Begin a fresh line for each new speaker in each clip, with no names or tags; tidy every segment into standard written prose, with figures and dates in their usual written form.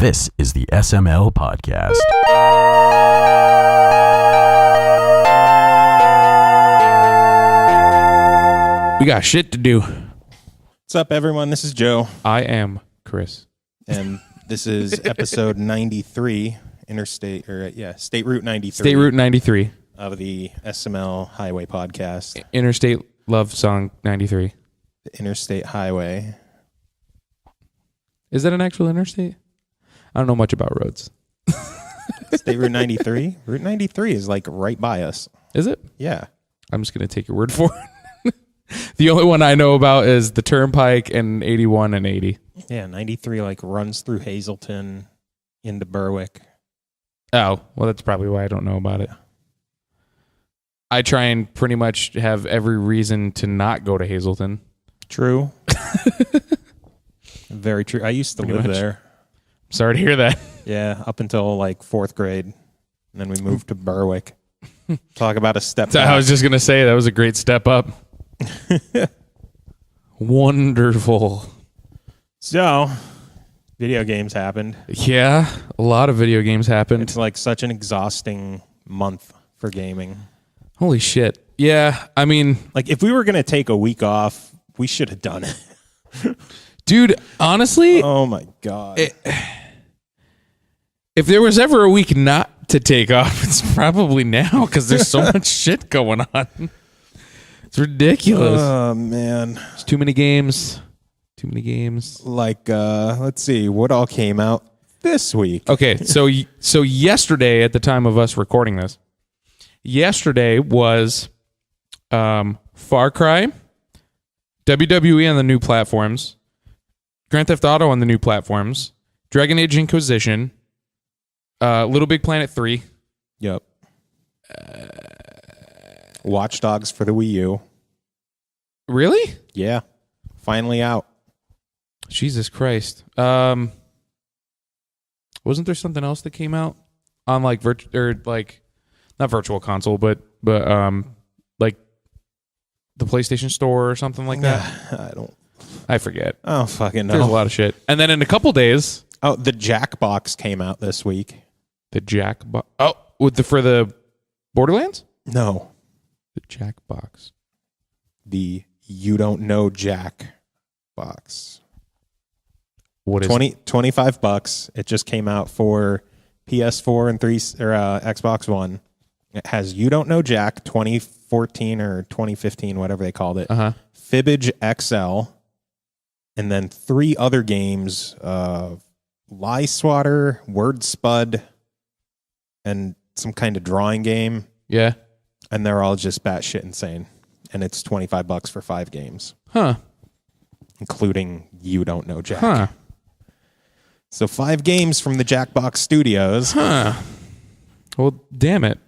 This is the SML podcast.
We got shit to do.
What's up, everyone? This is Joe.
I am Chris.
And this is episode 93, State Route 93.
State Route 93.
Of the SML Highway podcast.
Interstate Love Song 93.
The Interstate Highway.
Is that an actual interstate? I don't know much about roads.
State Route 93? Route 93 is like right by us.
Is it?
Yeah.
I'm just going to take your word for it. The only one I know about is the Turnpike and 81 and 80.
Yeah, 93 like runs through Hazleton into Berwick.
Oh, well, that's probably why I don't know about it. I try and pretty much have every reason to not go to Hazleton.
True. Very true. I used to live there.
Sorry to hear that.
Yeah, up until like fourth grade. And then we moved to Berwick. Talk about a step back.
I was just going to say that was a great step up. Wonderful.
So, video games happened.
Yeah, a lot of video games happened.
It's like such an exhausting month for gaming.
Holy shit. Yeah, I mean...
Like, if we were going to take a week off, we should have done it.
Dude, honestly...
Oh, my God.
If there was ever a week not to take off, it's probably now, because there's so much shit going on. It's ridiculous.
Oh, man.
There's too many games. Too many games.
Like, let's see. What all came out this week?
Okay, so yesterday, at the time of us recording this, yesterday was Far Cry, WWE on the new platforms, Grand Theft Auto on the new platforms, Dragon Age Inquisition, Little Big Planet 3.
Yep. Watch Dogs for the Wii U.
Really?
Yeah. Finally out.
Jesus Christ. Wasn't there something else that came out on like not virtual console, but like the PlayStation Store or something like that? I forget.
Oh, fucking no.
There's a lot of shit. And then in a couple days,
the Jackbox came out this week.
The Jackbox. Oh, for the Borderlands?
No.
The Jackbox.
The You Don't Know Jack box.
What is
$25. It just came out for PS4 and Xbox One. It has You Don't Know Jack 2014 or 2015, whatever they called it. Fibbage XL, and then 3 other games: Lie Swatter, Word Spud, and some kind of drawing game.
Yeah,
and they're all just batshit insane. And it's $25 for 5 games.
Huh.
Including You Don't Know Jack.
Huh.
So 5 games from the Jackbox Studios.
Huh. Well, damn it.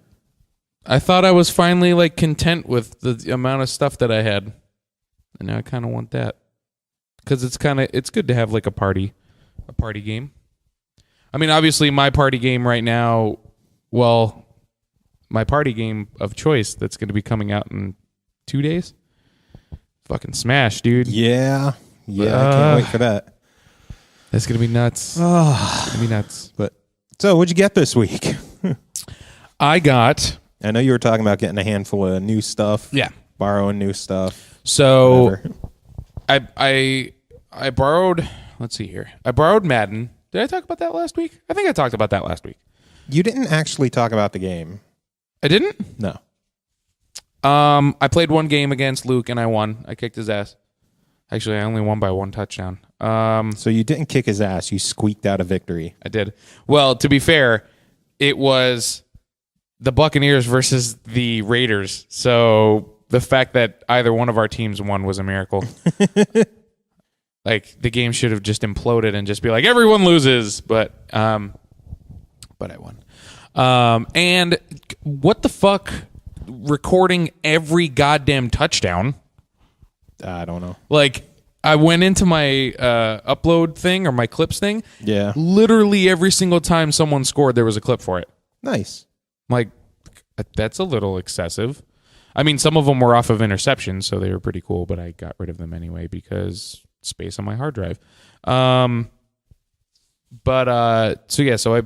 I thought I was finally like content with the amount of stuff that I had. And now I kind of want that. Because it's good to have like a party game. I mean, obviously my party game right now, my party game of choice that's going to be coming out in 2 days. Fucking Smash, dude.
Yeah. I can't wait for that.
That's going to be nuts. It's going to be nuts.
But so what'd you get this week?
I
know you were talking about getting a handful of new stuff.
Yeah.
Borrowing new stuff.
So I borrowed, let's see here. I borrowed Madden. Did I talk about that last week? I think I talked about that last week.
You didn't actually talk about the game.
I didn't?
No.
I played one game against Luke and I won. I kicked his ass. Actually, I only won by 1 touchdown.
So you didn't kick his ass. You squeaked out a victory.
I did. Well, to be fair, it was the Buccaneers versus the Raiders. So the fact that either one of our teams won was a miracle. Like the game should have just imploded and just be like, everyone loses. But I won. And what the fuck? Recording every goddamn touchdown.
I don't know.
Like, I went into my upload thing or my clips thing.
Yeah.
Literally every single time someone scored, there was a clip for it.
Nice.
Like, that's a little excessive. I mean, some of them were off of interceptions, so they were pretty cool, but I got rid of them anyway because space on my hard drive. So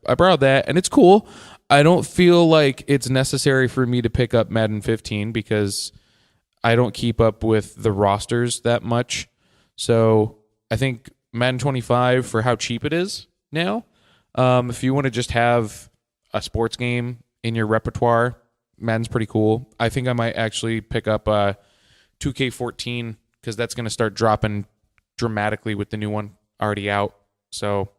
I borrowed that, and it's cool. I don't feel like it's necessary for me to pick up Madden 15 because I don't keep up with the rosters that much. So I think Madden 25, for how cheap it is now, if you want to just have a sports game in your repertoire, Madden's pretty cool. I think I might actually pick up 2K14 because that's going to start dropping dramatically with the new one already out. So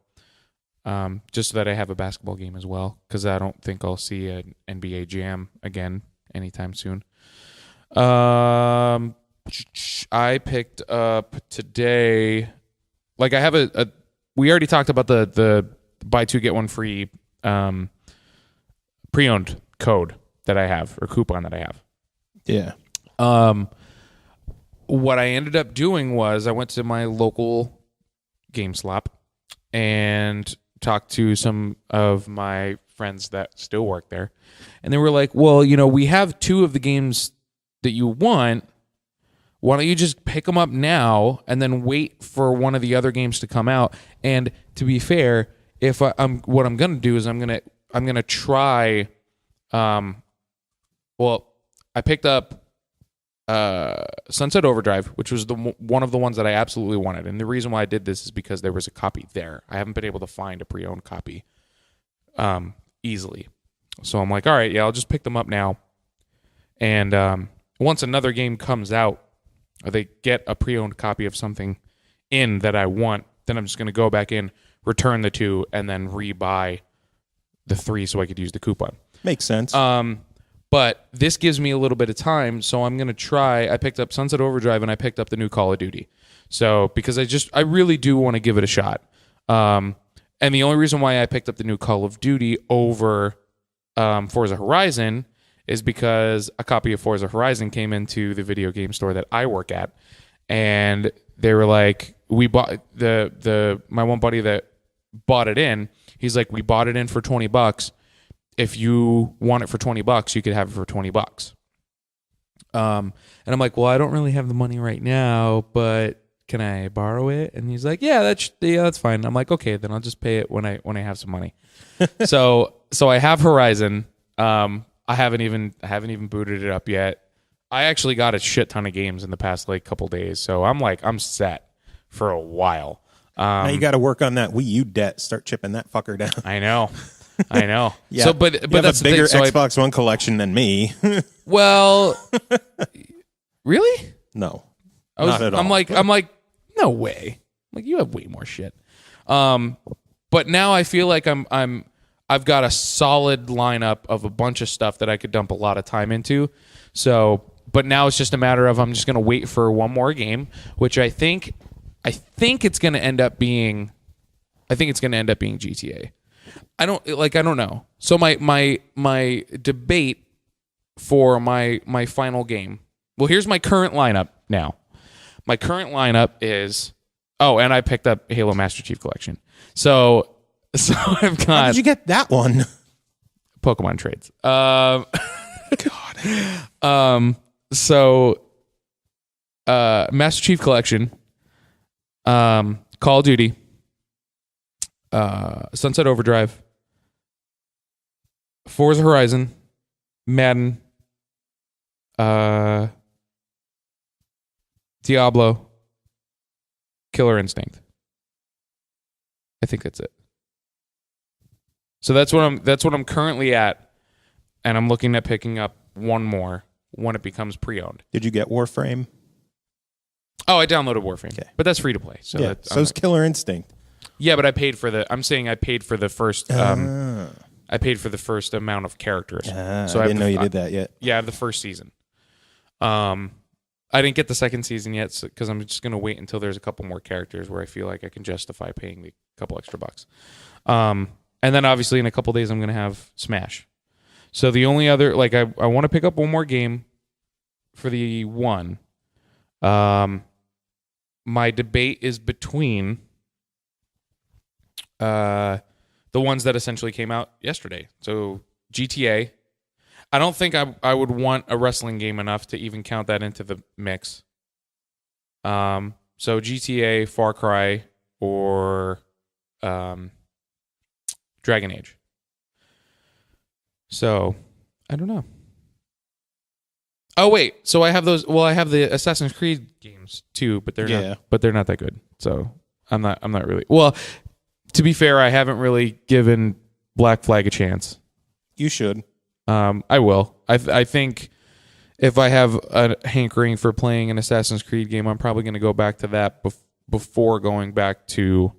just so that I have a basketball game as well, because I don't think I'll see an NBA Jam again anytime soon. I picked up today, like I have we already talked about the buy two get one free pre-owned code that I have, or coupon that I have.
Yeah.
What I ended up doing was I went to my local GameStop and talked to some of my friends that still work there. And they were like, well, we have two of the games that you want. Why don't you just pick them up now and then wait for one of the other games to come out? And to be fair, if what I'm going to do is I'm going to try, I picked up Sunset Overdrive, which was one of the ones that I absolutely wanted. And the reason why I did this is because there was a copy there. I haven't been able to find a pre-owned copy easily. So I'm like, all right, yeah, I'll just pick them up now. And once another game comes out, or they get a pre-owned copy of something in that I want, then I'm just going to go back in, return the 2, and then rebuy the 3 so I could use the coupon.
Makes sense.
But this gives me a little bit of time, so I'm going to try. I picked up Sunset Overdrive, and I picked up the new Call of Duty. So, because I really do want to give it a shot. And the only reason why I picked up the new Call of Duty over Forza Horizon is because a copy of Forza Horizon came into the video game store that I work at, and they were like, we bought my one buddy that bought it in. He's like, we bought it in for $20. If you want it for $20, you could have it for $20. And I'm like, well, I don't really have the money right now, but can I borrow it? And he's like, yeah, that's fine. I'm like, okay, then I'll just pay it when I have some money. So I have Horizon. I haven't even booted it up yet. I actually got a shit ton of games in the past couple days, so I'm set for a while.
Now you got to work on that Wii U debt. Start chipping that fucker down.
I know.
Yeah.
So, but that's
a bigger
the thing.
Xbox One collection than me.
Well, really?
No, not at all.
I'm like, no way. I'm like, you have way more shit. But now I feel like I've got a solid lineup of a bunch of stuff that I could dump a lot of time into. So, but now it's just a matter of I'm just going to wait for one more game, which I think it's going to end up being GTA. I don't know. So my debate for my final game. Well, here's my current lineup now. My current lineup is and I picked up Halo Master Chief Collection. So I've got.
How did you get that one?
Pokemon trades.
God.
Master Chief Collection. Call of Duty. Sunset Overdrive. Forza Horizon. Madden. Diablo. Killer Instinct. I think that's it. So that's what I'm currently at, and I'm looking at picking up one more when it becomes pre-owned.
Did you get Warframe?
Oh, I downloaded Warframe,
okay.
But that's free to play. So
yeah, so's Killer Instinct.
Yeah, but I paid for the. I'm saying I paid for the first. I paid for the first amount of characters.
So I didn't know you did that yet.
Yeah, the first season. I didn't get the second season yet because I'm just gonna wait until there's a couple more characters where I feel like I can justify paying the couple extra bucks. And then obviously in a couple days I'm gonna have Smash. So the only other I want to pick up one more game for the one. My debate is between the ones that essentially came out yesterday. So GTA. I don't think I would want a wrestling game enough to even count that into the mix. So GTA, Far Cry, or Dragon Age. So, I don't know. Oh wait, so I have those. Well, I have the Assassin's Creed games too, but they're not that good. So I'm not really. Well, to be fair, I haven't really given Black Flag a chance.
You should.
I will. I think if I have a hankering for playing an Assassin's Creed game, I'm probably going to go back to that before going back to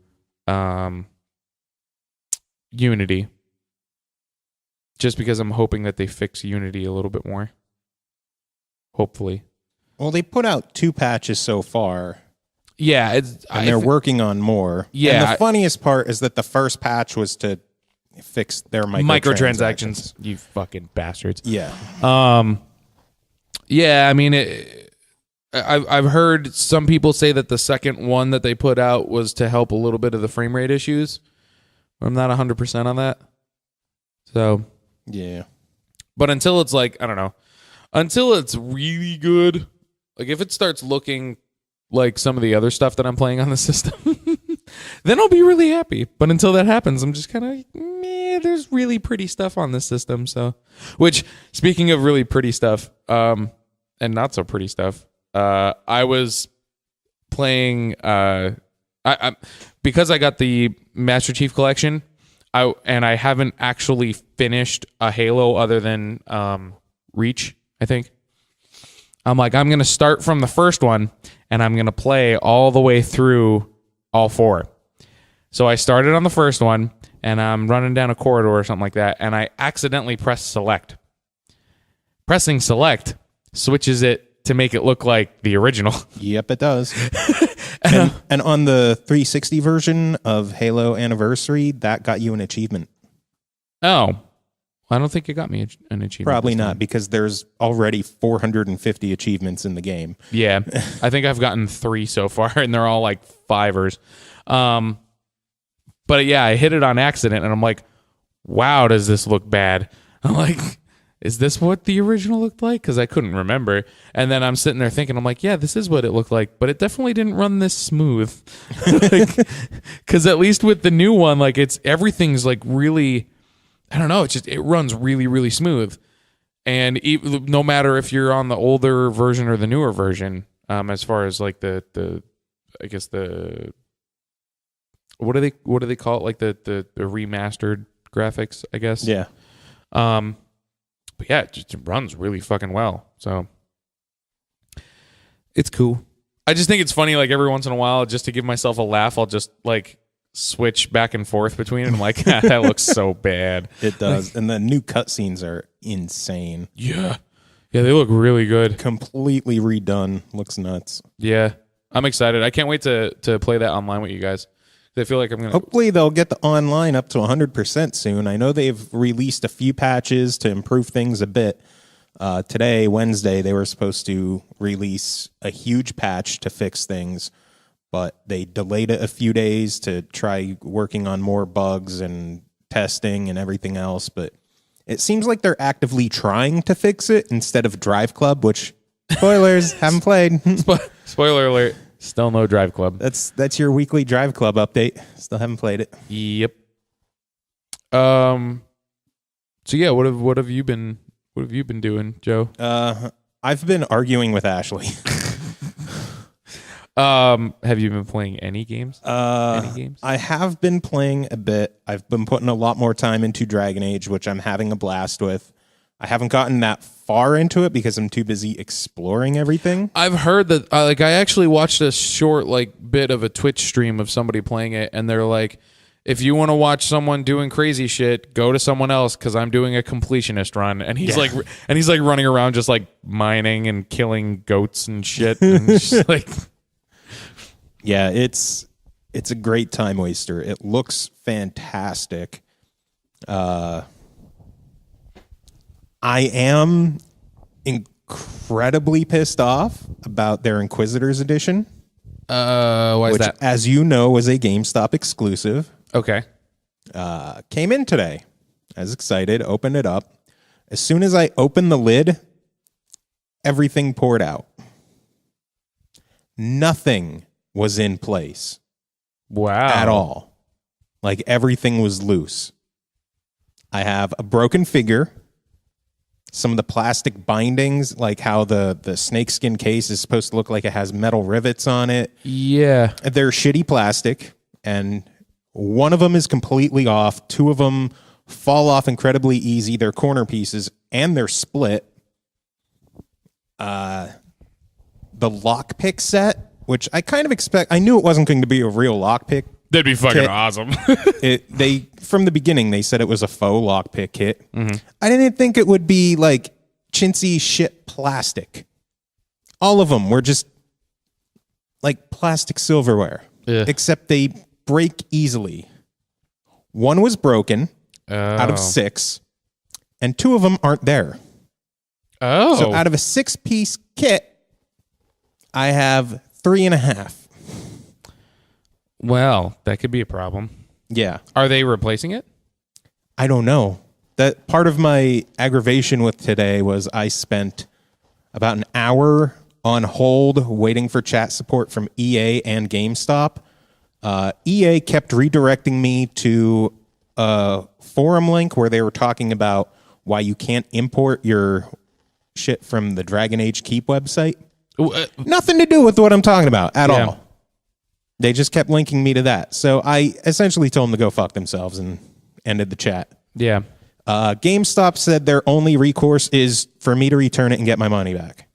Unity. Just because I'm hoping that they fix Unity a little bit more. Hopefully.
Well, they put out 2 patches so far.
Yeah.
And they're working on more.
Yeah.
And the funniest part is that the first patch was to fix their microtransactions.
You fucking bastards.
Yeah.
Yeah, I mean, I've heard some people say that the second one that they put out was to help a little bit of the frame rate issues. I'm not 100% on that. So...
Yeah.
But until it's like, I don't know, until it's really good, like if it starts looking like some of the other stuff that I'm playing on the system, then I'll be really happy. But until that happens, I'm just kind of, there's really pretty stuff on this system. So, which, speaking of really pretty stuff, and not so pretty stuff, I was playing, I because I got the Master Chief Collection, I haven't actually finished a Halo other than Reach, I think. I'm like, I'm going to start from the first one, and I'm going to play all the way through all 4. So I started on the first one, and I'm running down a corridor or something like that, and I accidentally pressed select. Pressing select switches it to make it look like the original.
Yep, it does. And on the 360 version of Halo Anniversary, that got you an achievement.
Oh, I don't think it got me an achievement.
Probably not, because there's already 450 achievements in the game.
Yeah, I think I've gotten 3 so far, and they're all like 5ers. But yeah, I hit it on accident, and I'm like, wow, does this look bad? I'm like, is this what the original looked like? Because I couldn't remember. And then I'm sitting there thinking, I'm like, yeah, this is what it looked like, but it definitely didn't run this smooth. Because at least with the new one, like everything's like really, I don't know, it runs really, really smooth. And no matter if you're on the older version or the newer version, as far as like the I guess the what do they call it? Like the remastered graphics, I guess.
Yeah.
But yeah, it runs really fucking well. So it's cool. I just think it's funny, like every once in a while, just to give myself a laugh, I'll just like switch back and forth between it. I'm like, that looks so bad.
It does. And the new cutscenes are insane.
Yeah. Yeah, they look really good.
Completely redone. Looks nuts.
Yeah. I'm excited. I can't wait to play that online with you guys. I feel like I'm going to...
Hopefully they'll get the online up to 100% soon. I know they've released a few patches to improve things a bit. Today, Wednesday, they were supposed to release a huge patch to fix things, but they delayed it a few days to try working on more bugs and testing and everything else. But it seems like they're actively trying to fix it instead of Drive Club, which, spoilers, haven't played.
Spoiler alert. Still no Drive Club.
That's your weekly Drive Club update. Still haven't played it.
Yep. So yeah, what have you been doing, Joe?
I've been arguing with Ashley.
Have you been playing any games? Any games?
I have been playing a bit. I've been putting a lot more time into Dragon Age, which I'm having a blast with. I haven't gotten that far into it because I'm too busy exploring everything.
I've heard that, I actually watched a short, bit of a Twitch stream of somebody playing it, and they're like, if you want to watch someone doing crazy shit, go to someone else because I'm doing a completionist run. And he's like running around just like mining and killing goats and shit. And just like,
yeah, it's a great time waster. It looks fantastic. I am incredibly pissed off about their Inquisitors edition.
Why is
which,
that?
as you know, was a GameStop exclusive.
Okay.
Came in today. I was excited. Opened it up. As soon as I opened the lid, everything poured out. Nothing was in place.
Wow.
At all. Like everything was loose. I have a broken figure. Some of the plastic bindings, like how the snakeskin case is supposed to look like it has metal rivets on it.
Yeah.
They're shitty plastic, and one of them is completely off. Two of them fall off incredibly easy. They're corner pieces, and they're split. The lockpick set, which I kind of expect. I knew it wasn't going to be a real lockpick.
That'd be fucking
kit.
awesome.
They from the beginning they said it was a faux lockpick kit.
Mm-hmm.
I didn't think it would be like chintzy shit plastic. All of them were just like plastic silverware, except they break easily. One was broken out of 6, and 2 of them aren't there.
Oh,
So out of a 6-piece kit, I have 3.5.
well, that could be a problem.
Yeah.
Are they replacing it?
I don't know. That part of my aggravation with today was I spent about an hour on hold waiting for chat support from EA and GameStop. EA kept redirecting me to a forum link where they were talking about why you can't import your shit from the Dragon Age Keep website. Nothing to do with what I'm talking about at all. They just kept linking me to that. So I essentially told them to go fuck themselves and ended the chat.
Yeah.
GameStop said their only recourse is for me to return it and get my money back.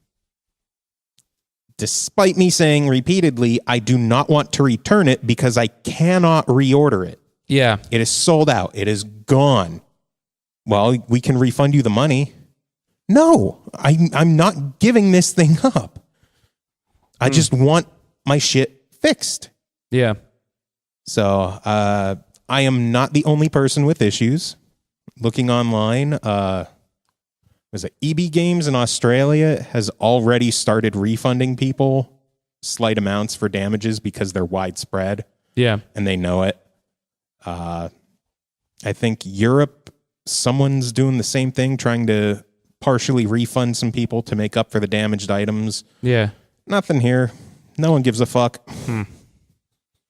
Despite me saying repeatedly, I do not want to return it because I cannot reorder it.
Yeah.
It is sold out. It is gone. Well, we can refund you the money. No, I'm not giving this thing up. I just want my shit fixed.
Yeah.
So I am not the only person with issues. Looking online, was it EB Games in Australia has already started refunding people slight amounts for damages because they're widespread.
Yeah.
And they know it. I think Europe, someone's doing the same thing, trying to partially refund some people to make up for the damaged items.
Yeah.
Nothing here. No one gives a fuck.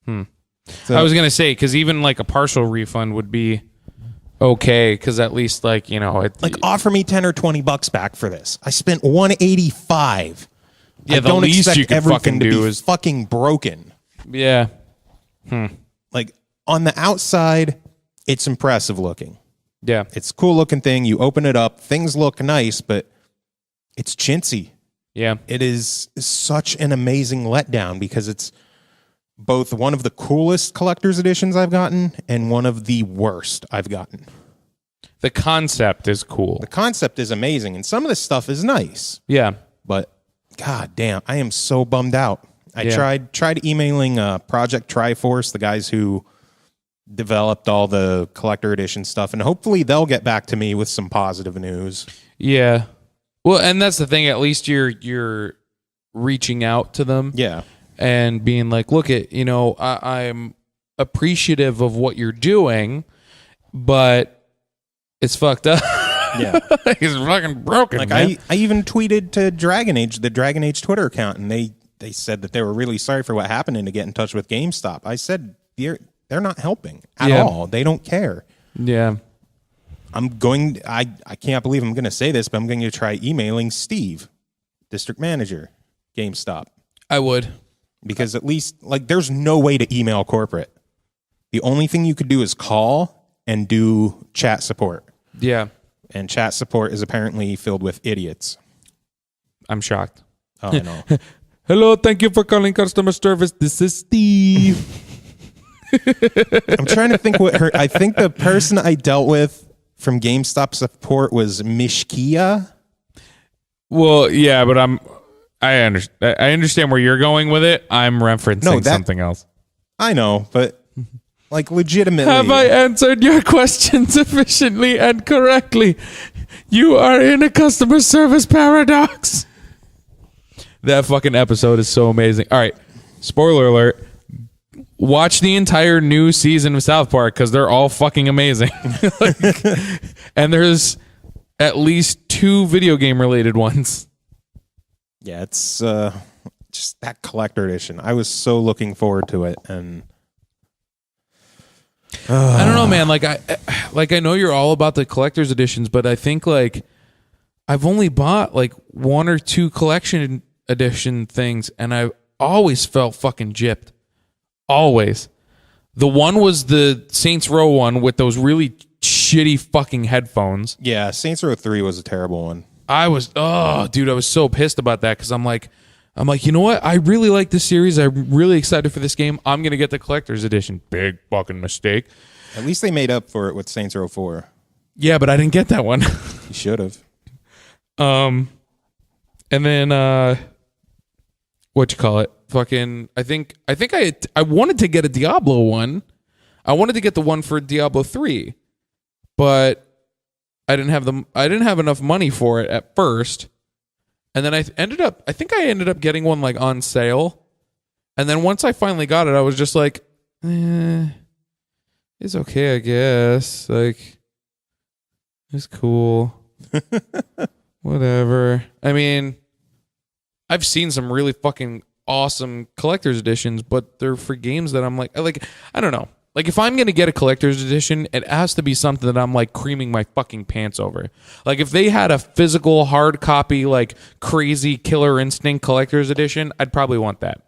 So,
I was going to say, because even like a partial refund would be okay, because at least like, you know, it,
like offer me 10 or 20 bucks back for this. I spent $185.
Yeah,
I
the
don't
least
expect
you could
everything
fucking
to
do
be
is
fucking broken.
yeah.
Like on the outside, it's impressive looking.
Yeah.
It's a cool looking thing. You open it up, things look nice, but it's chintzy.
Yeah.
It is such an amazing letdown because it's both one of the coolest collector's editions I've gotten and one of the worst I've gotten.
The concept is cool.
The concept is amazing, and some of this stuff is nice.
Yeah.
But god damn, I am so bummed out. I tried emailing Project Triforce, the guys who developed all the collector edition stuff, and hopefully they'll get back to me with some positive news.
Yeah. Well, and that's the thing. At least you're reaching out to them.
Yeah.
And being like, look, I'm appreciative of what you're doing, but it's fucked up.
Yeah.
It's fucking broken.
Like
man.
I even tweeted to Dragon Age, the Dragon Age Twitter account, and they said that they were really sorry for what happened and to get in touch with GameStop. I said they're not helping at all. They don't care.
Yeah.
I can't believe I'm going to say this, but I'm going to try emailing Steve, district manager, GameStop.
I would.
Because at least, like, there's no way to email corporate. The only thing you could do is call and do chat support.
Yeah.
And chat support is apparently filled with idiots.
I'm shocked.
Oh, I know.
Hello, thank you for calling customer service. This is Steve.
I'm trying to think I think the person I dealt with from GameStop support was Mishkia.
Well, yeah, but I understand where you're going with it. I'm referencing something else.
I know, but like legitimately.
Have I answered your question sufficiently and correctly? You are in a customer service paradox. That fucking episode is so amazing. All right, spoiler alert. Watch the entire new season of South Park because they're all fucking amazing. And there's at least 2 video game related ones.
Yeah, it's just that collector edition. I was so looking forward to it, and
I don't know, man. Like I know you're all about the collector's editions, but I think like I've only bought like 1 or 2 collection edition things, and I've always felt fucking gypped. Always. The one was the Saints Row one with those really shitty fucking headphones.
Yeah, Saints Row 3 was a terrible one.
I was so pissed about that because I'm like, you know what? I really like this series. I'm really excited for this game. I'm gonna get the collector's edition. Big fucking mistake.
At least they made up for it with Saints Row 4.
Yeah, but I didn't get that one.
You should have.
And then what you call it? Fucking I think I wanted to get a Diablo one. I wanted to get the one for Diablo 3, but I didn't have enough money for it at first. And then I ended up getting one like on sale. And then once I finally got it, I was just like, it's okay, I guess. Like, it's cool. Whatever. I mean, I've seen some really fucking awesome collector's editions, but they're for games that I'm like, I don't know. Like, if I'm going to get a collector's edition, it has to be something that I'm, like, creaming my fucking pants over. Like, if they had a physical, hard copy, like, crazy Killer Instinct collector's edition, I'd probably want that.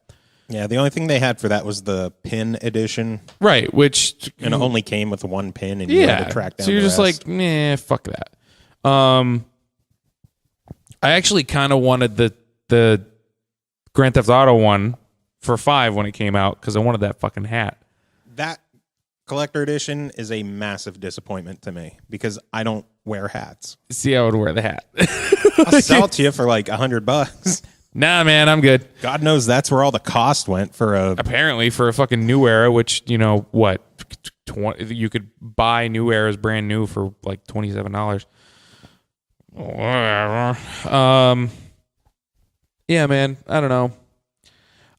Yeah, the only thing they had for that was the pin edition.
Right, which...
And it only came with 1 pin, and you had to track down
so you're
the
just
rest.
like, nah, fuck that. I actually kind of wanted the Grand Theft Auto one for $5 when it came out, because I wanted that fucking hat.
That collector edition is a massive disappointment to me because I don't wear hats.
See, I would wear the hat.
I'll sell it to you for like $100.
Nah, man, I'm good.
God knows that's where all the cost went for a...
Apparently, for a fucking New Era, which, you know, what? You could buy New Eras brand new for like $27. Whatever. Yeah, man, I don't know.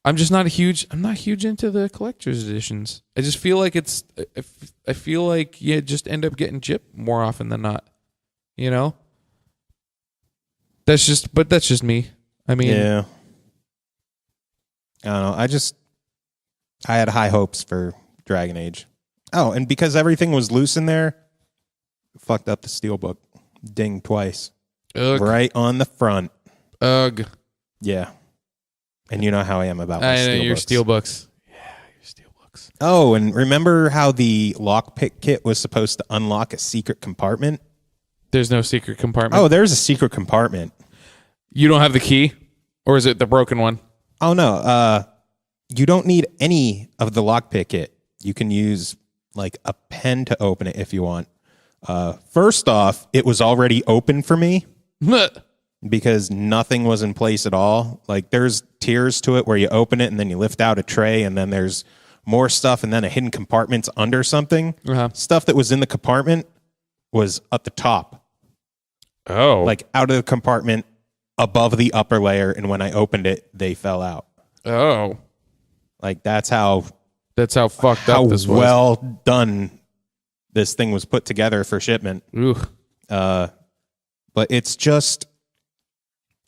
I'm not huge into the collector's editions. I just feel like I feel like you just end up getting gypped more often than not. You know? That's just me. I mean,
yeah. I don't know. I had high hopes for Dragon Age. Oh, and because everything was loose in there, fucked up the steelbook. Dinged twice.
Ugh.
Right on the front.
Ugh.
Yeah. And you know how I am about my
I know
steelbooks.
your steelbooks. Yeah, your steelbooks.
Oh, and remember how the lockpick kit was supposed to unlock a secret compartment?
There's no secret compartment.
Oh, there's a secret compartment.
You don't have the key? Or is it the broken one?
Oh, no. You don't need any of the lockpick kit. You can use like a pen to open it if you want. First off, it was already open for me because nothing was in place at all. Like there's tiers to it where you open it and then you lift out a tray and then there's more stuff and then a hidden compartment's under something.
Uh-huh.
Stuff that was in the compartment was at the top.
Oh.
Like out of the compartment above the upper layer, and when I opened it, they fell out.
Oh.
Like that's how
fucked up this was.
How well done this thing was put together for shipment.
Ooh.
But it's just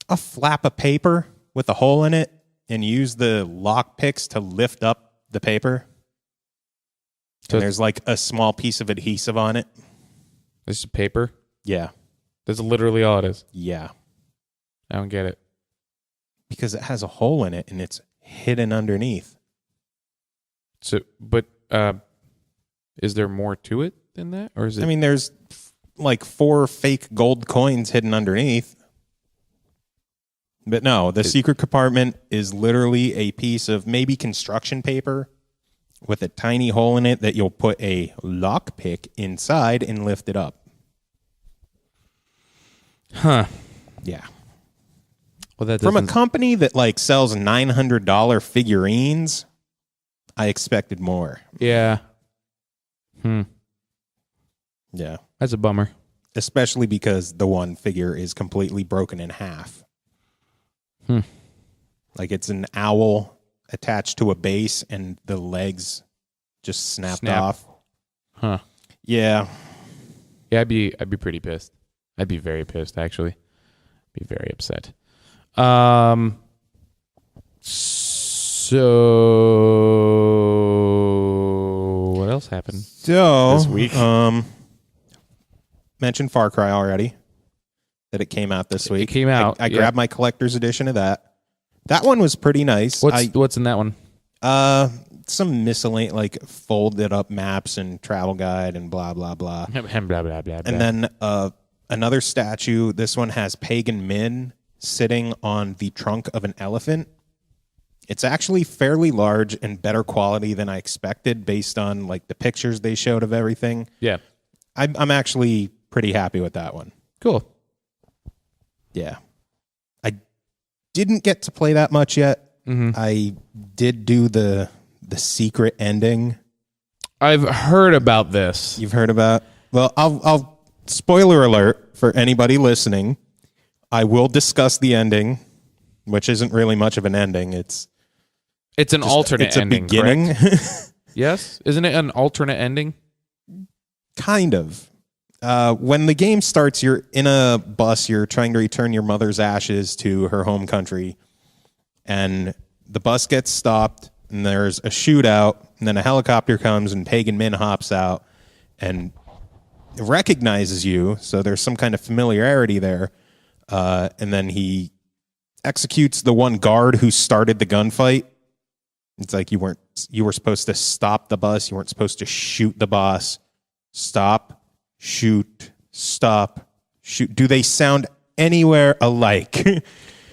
a flap of paper with a hole in it, and you use the lock picks to lift up the paper.
So
and there's like a small piece of adhesive on it.
This is paper?
Yeah.
That's literally all it is.
Yeah.
I don't get it.
Because it has a hole in it and it's hidden underneath.
So, but is there more to it than that, or is it?
I mean, there's like 4 fake gold coins hidden underneath. But no, the secret compartment is literally a piece of maybe construction paper with a tiny hole in it that you'll put a lockpick inside and lift it up.
Huh.
Yeah.
Well, that
From a company that like sells $900 figurines, I expected more.
Yeah.
Yeah.
That's a bummer.
Especially because the one figure is completely broken in half. Like it's an owl attached to a base and the legs just snapped off.
Huh.
Yeah.
Yeah, I'd be pretty pissed. I'd be very pissed, actually. Be very upset. So what else happened
So,
this week?
Mentioned Far Cry already. That it came out this week.
It came out.
I grabbed my collector's edition of that. That one was pretty nice.
What's in that one?
Some miscellaneous, like folded up maps and travel guide and blah blah blah.
blah, blah, blah, blah.
And then another statue. This one has Pagan Min sitting on the trunk of an elephant. It's actually fairly large and better quality than I expected based on like the pictures they showed of everything.
Yeah.
I'm actually pretty happy with that one.
Cool.
Yeah. I didn't get to play that much yet.
Mm-hmm.
I did do the secret ending.
I've heard about this.
You've heard about? Well, I'll spoiler alert for anybody listening. I will discuss the ending, which isn't really much of an ending. It's
an alternate ending.
It's a beginning.
Yes? Isn't it an alternate ending?
Kind of. When the game starts, you're in a bus. You're trying to return your mother's ashes to her home country. And the bus gets stopped, and there's a shootout, and then a helicopter comes, and Pagan Min hops out and recognizes you. So there's some kind of familiarity there. And then he executes the one guard who started the gunfight. It's like you were supposed to stop the bus. You weren't supposed to shoot the boss. Stop, shoot, stop, shoot. Do they sound anywhere alike?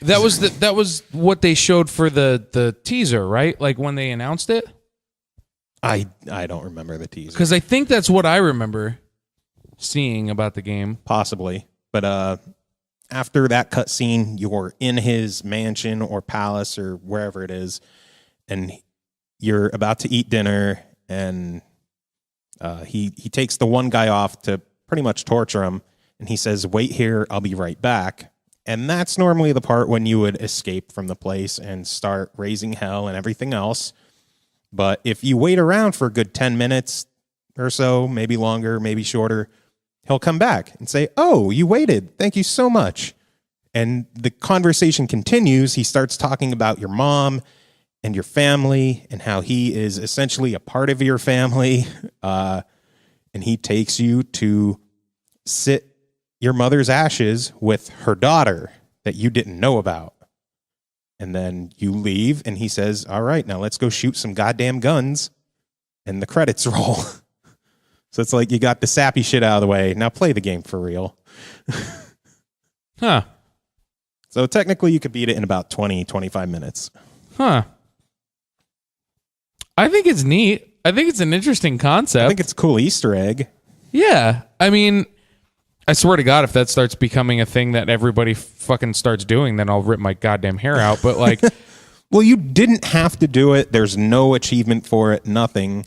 That was what they showed for the teaser, right? Like when they announced it?
I don't remember the teaser.
Because I think that's what I remember seeing about the game.
Possibly. But after that cutscene, you're in his mansion or palace or wherever it is, and you're about to eat dinner, and he takes the one guy off to pretty much torture him, and he says, "Wait here, I'll be right back." And that's normally the part when you would escape from the place and start raising hell and everything else. But if you wait around for a good 10 minutes or so, maybe longer, maybe shorter, he'll come back and say, "Oh, you waited. Thank you so much." And the conversation continues. He starts talking about your mom and your family and how he is essentially a part of your family. And he takes you to sit your mother's ashes with her daughter that you didn't know about. And then you leave, and he says, "All right, now let's go shoot some goddamn guns." And the credits roll. So it's like you got the sappy shit out of the way. Now play the game for real.
Huh.
So technically you could beat it in about 20, 25 minutes.
Huh. I think it's neat. I think it's an interesting concept.
I think it's a cool Easter egg.
Yeah. I mean, I swear to God, if that starts becoming a thing that everybody fucking starts doing, then I'll rip my goddamn hair out. But like,
well, you didn't have to do it. There's no achievement for it. Nothing.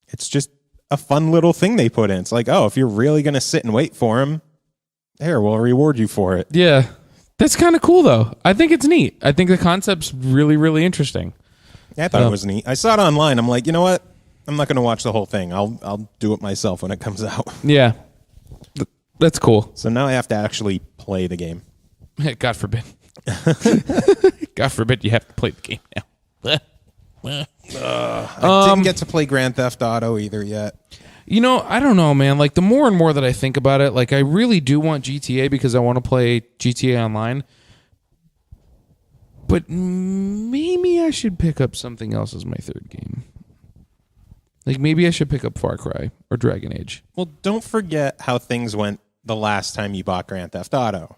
It's just a fun little thing they put in. It's like, oh, if you're really going to sit and wait for him, here, we'll reward you for it.
Yeah. That's kind of cool, though. I think it's neat. I think the concept's really, really interesting.
Yeah, I thought it was neat. I saw it online. I'm like, you know what? I'm not going to watch the whole thing. I'll do it myself when it comes out.
Yeah. That's cool.
So now I have to actually play the game.
God forbid. God forbid you have to play the game now.
I didn't get to play Grand Theft Auto either yet.
You know, I don't know, man. Like, the more and more that I think about it, like, I really do want GTA because I want to play GTA Online. But maybe I should pick up something else as my third game. Like, maybe I should pick up Far Cry or Dragon Age.
Well, don't forget how things went the last time you bought Grand Theft Auto.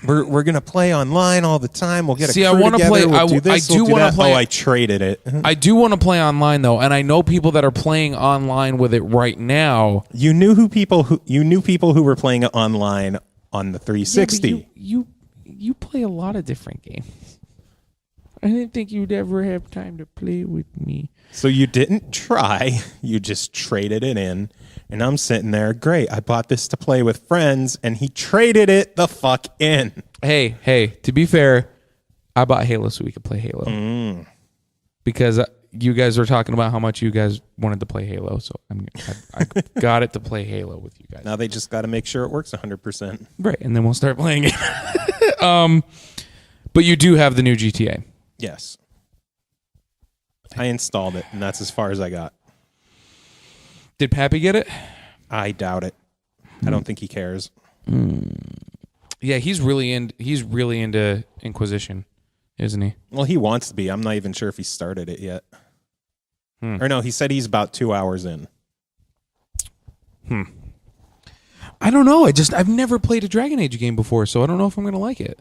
We're gonna play online all the time. We'll get a crew
I want to
together.
play.
We'll do this,
I do want to play.
Oh, I traded it.
I do want to play online though, and I know people that are playing online with it right now.
You knew people who were playing it online on the 360.
Yeah, you play a lot of different games. I didn't think you'd ever have time to play with me.
So you didn't try. You just traded it in. And I'm sitting there, great, I bought this to play with friends, and he traded it the fuck in.
Hey, to be fair, I bought Halo so we could play Halo. Because you guys were talking about how much you guys wanted to play Halo, so I got it to play Halo with you guys.
Now they just got to make sure it works 100%.
Right, and then we'll start playing it. But you do have the new GTA.
Yes. I installed it, and that's as far as I got.
Did Pappy get it?
I doubt it. I don't think he cares.
Yeah, he's really into Inquisition, isn't he?
Well, he wants to be. I'm not even sure if he started it yet. Or no, he said he's about 2 hours in.
I don't know. I've never played a Dragon Age game before, so I don't know if I'm going to like it.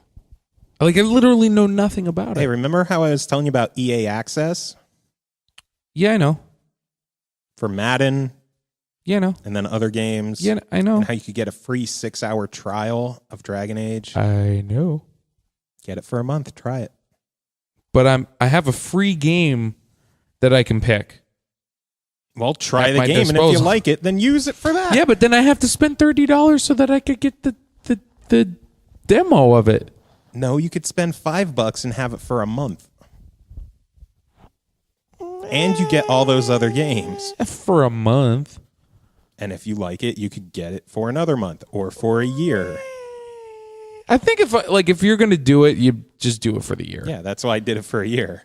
I literally know nothing about
Hey,
it.
remember how I was telling you about EA Access
Yeah, I know.
for Madden
Yeah, I know.
and then other games?
Yeah, I know.
And how you could get a free 6-hour trial of Dragon Age?
I know.
Get it for a month. Try it.
But I have a free game that I can pick.
Well, try
At
the
my
game, and if you
disposal.
like it, then use it for that.
Yeah, but then I have to spend $30 so that I could get the demo of it.
No, you could spend $5 and have it for a month. And you get all those other games.
For a month.
And if you like it, you could get it for another month or for a year.
I think if you're gonna do it, you just do it for the year.
Yeah, that's why I did it for a year.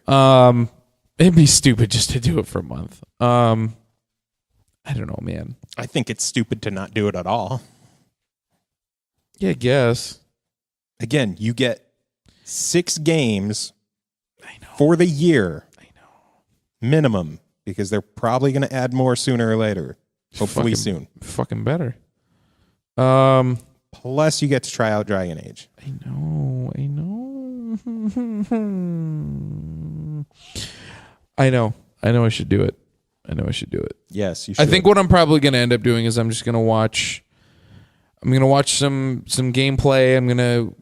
It'd be stupid just to do it for a month. I don't know, man.
I think it's stupid to not do it at all.
Yeah, I guess.
Again, you get 6 games for the year. I know. Minimum, because they're probably going to add more sooner or later. Hopefully soon.
Fucking better.
Plus, you get to try out Dragon Age.
I know. I know I should do it.
Yes, you should.
I think what I'm probably going to end up doing is I'm just going to watch some gameplay. I'm going to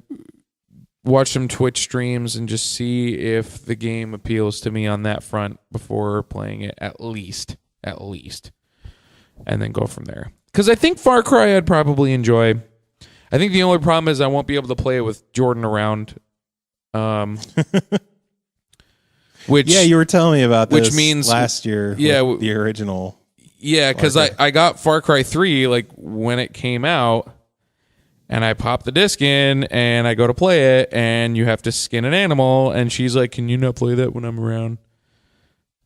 watch some Twitch streams and just see if the game appeals to me on that front before playing it at least. And then go from there. Because I think Far Cry I'd probably enjoy. I think the only problem is I won't be able to play it with Jordan around. Which,
yeah, you were telling me about this
which means,
last year.
Yeah,
with the original.
Yeah, because I got Far Cry 3 when it came out, and I pop the disc in and I go to play it, and you have to skin an animal, and she's like, "Can you not play that when I'm around?"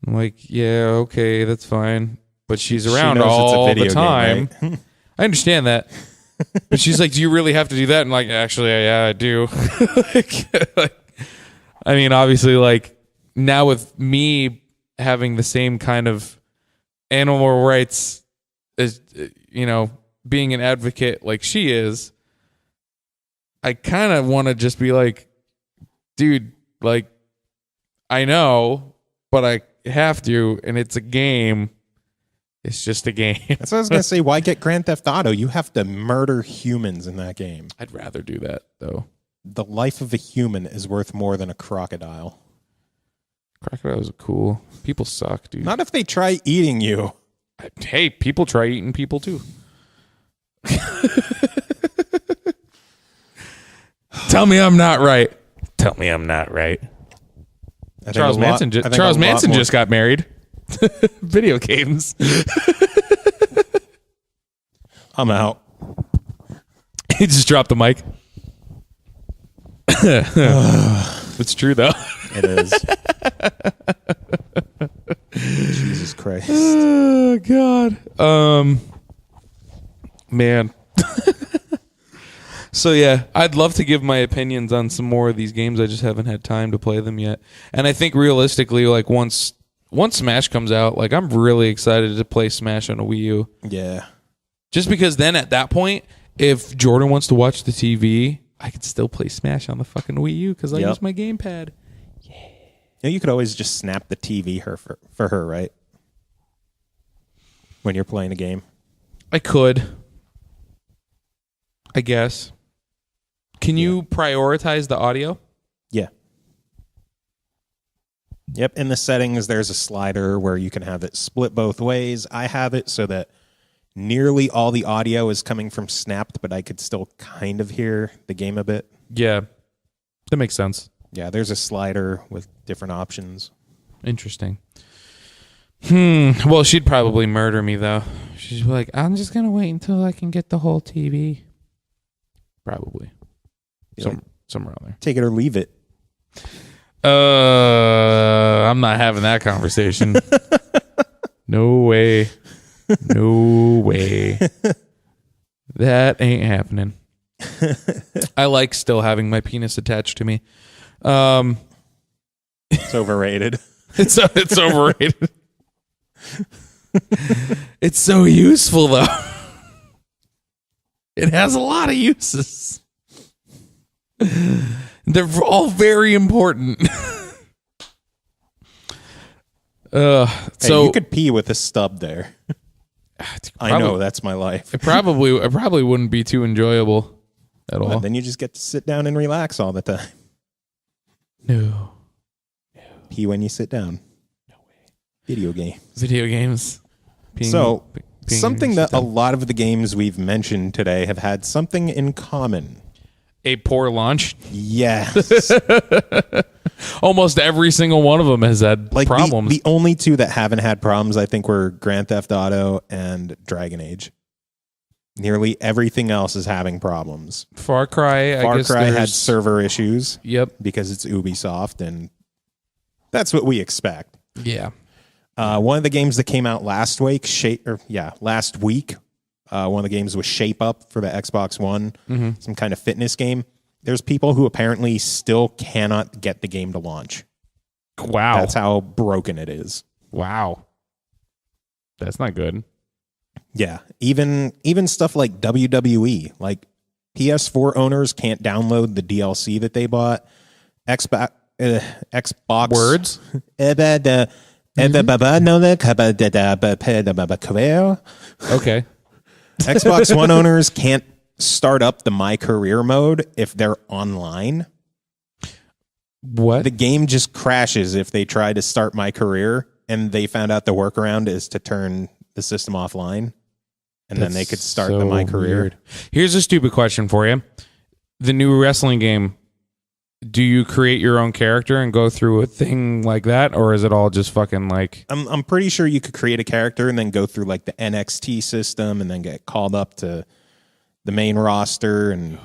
I'm like, "Yeah, okay, that's fine," but she's around all the time.
Game, right?
I understand that, but she's like, "Do you really have to do that?" And like, actually, yeah, I do. I mean, obviously, now with me having the same kind of animal rights as, being an advocate like she is, I kind of want to just be like, dude, I know, but I have to, and it's a game. It's just a game.
That's what I was going to say. Why get Grand Theft Auto? You have to murder humans in that game.
I'd rather do that, though.
The life of a human is worth more than a crocodile.
Crocodiles are cool. People suck, dude.
Not if they try eating you.
Hey, people try eating people, too. Tell me I'm not right. Charles Manson just got married. Video games.
I'm out.
He just dropped the mic. It's true, though.
It is. Jesus Christ.
Oh, God. Man. So, yeah, I'd love to give my opinions on some more of these games. I just haven't had time to play them yet. And I think realistically, once Smash comes out, I'm really excited to play Smash on a Wii U.
Yeah.
Just because then at that point, if Jordan wants to watch the TV, I could still play Smash on the fucking Wii U because I use my gamepad.
Yeah. You could always just snap the TV for her, right? When you're playing a game.
I could. I guess. Can you prioritize the audio?
Yeah. Yep. In the settings, there's a slider where you can have it split both ways. I have it so that nearly all the audio is coming from Snapped, but I could still kind of hear the game a bit.
Yeah. That makes sense.
Yeah, there's a slider with different options.
Interesting. Well, she'd probably murder me, though. She'd be like, I'm just going to wait until I can get the whole TV. Probably. Somewhere around there.
Take it or leave it.
I'm not having that conversation. No way. No way. That ain't happening. I like still having my penis attached to me.
It's overrated.
It's overrated. It's so useful though. It has a lot of uses. They're all very important.
Hey,
So
you could pee with a stub there. I know, that's my life.
it probably wouldn't be too enjoyable at all.
Then you just get to sit down and relax all the time.
No.
Pee when you sit down.
No way.
Video game.
Video games.
So,
peeing
something that a
system.
lot of the games we've mentioned today have had something in common.
A poor launch.
Yes.
Almost every single one of them has had
Like
problems.
The only two that haven't had problems, I think, were Grand Theft Auto and Dragon Age. Nearly everything else is having problems.
Far Cry. I
Far
guess
Cry had
there's-
server issues.
Yep.
Because it's Ubisoft, and that's what we expect.
Yeah.
One of the games that came out last week, last week, one of the games was Shape Up for the Xbox One, some kind of fitness game. There's people who apparently still cannot get the game to launch.
Wow.
That's how broken it is.
Wow. That's not good.
Yeah, even stuff like WWE, like PS4 owners can't download the DLC that they bought. Xbox
Words? Okay.
Xbox One owners can't start up the My Career mode if they're online.
What?
The game just crashes if they try to start My Career, and they found out the workaround is to turn the system offline, and then they could start the My Career.
Weird. Here's a stupid question for you. The new wrestling game, do you create your own character and go through a thing like that, or is it all just fucking like...
I'm pretty sure you could create a character and then go through like the NXT system and then get called up to the main roster, and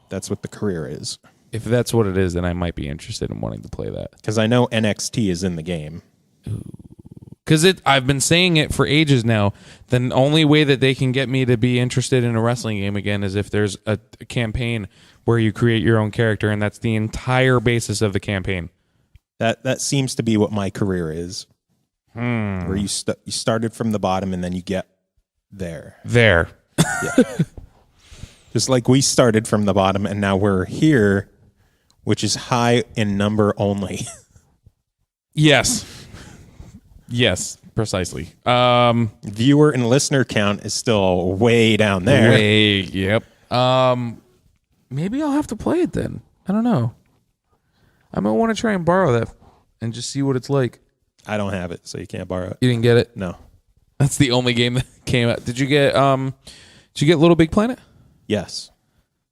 that's what the career is.
If that's what it is, then I might be interested in wanting to play that.
Because I know NXT is in the game.
Because I've been saying it for ages now. The only way that they can get me to be interested in a wrestling game again is if there's a campaign where you create your own character, and that's the entire basis of the campaign.
That seems to be what My Career is. Where you started from the bottom and then you get there.
There.
Yeah. Just like we started from the bottom and now we're here, which is high in number only.
Yes. Yes, precisely.
Viewer and listener count is still way down there.
Yep. Maybe I'll have to play it then. I don't know. I might want to try and borrow that and just see what it's like.
I don't have it, so you can't borrow it.
You didn't get it?
No.
That's the only game that came out. Did you get Little Big Planet?
Yes.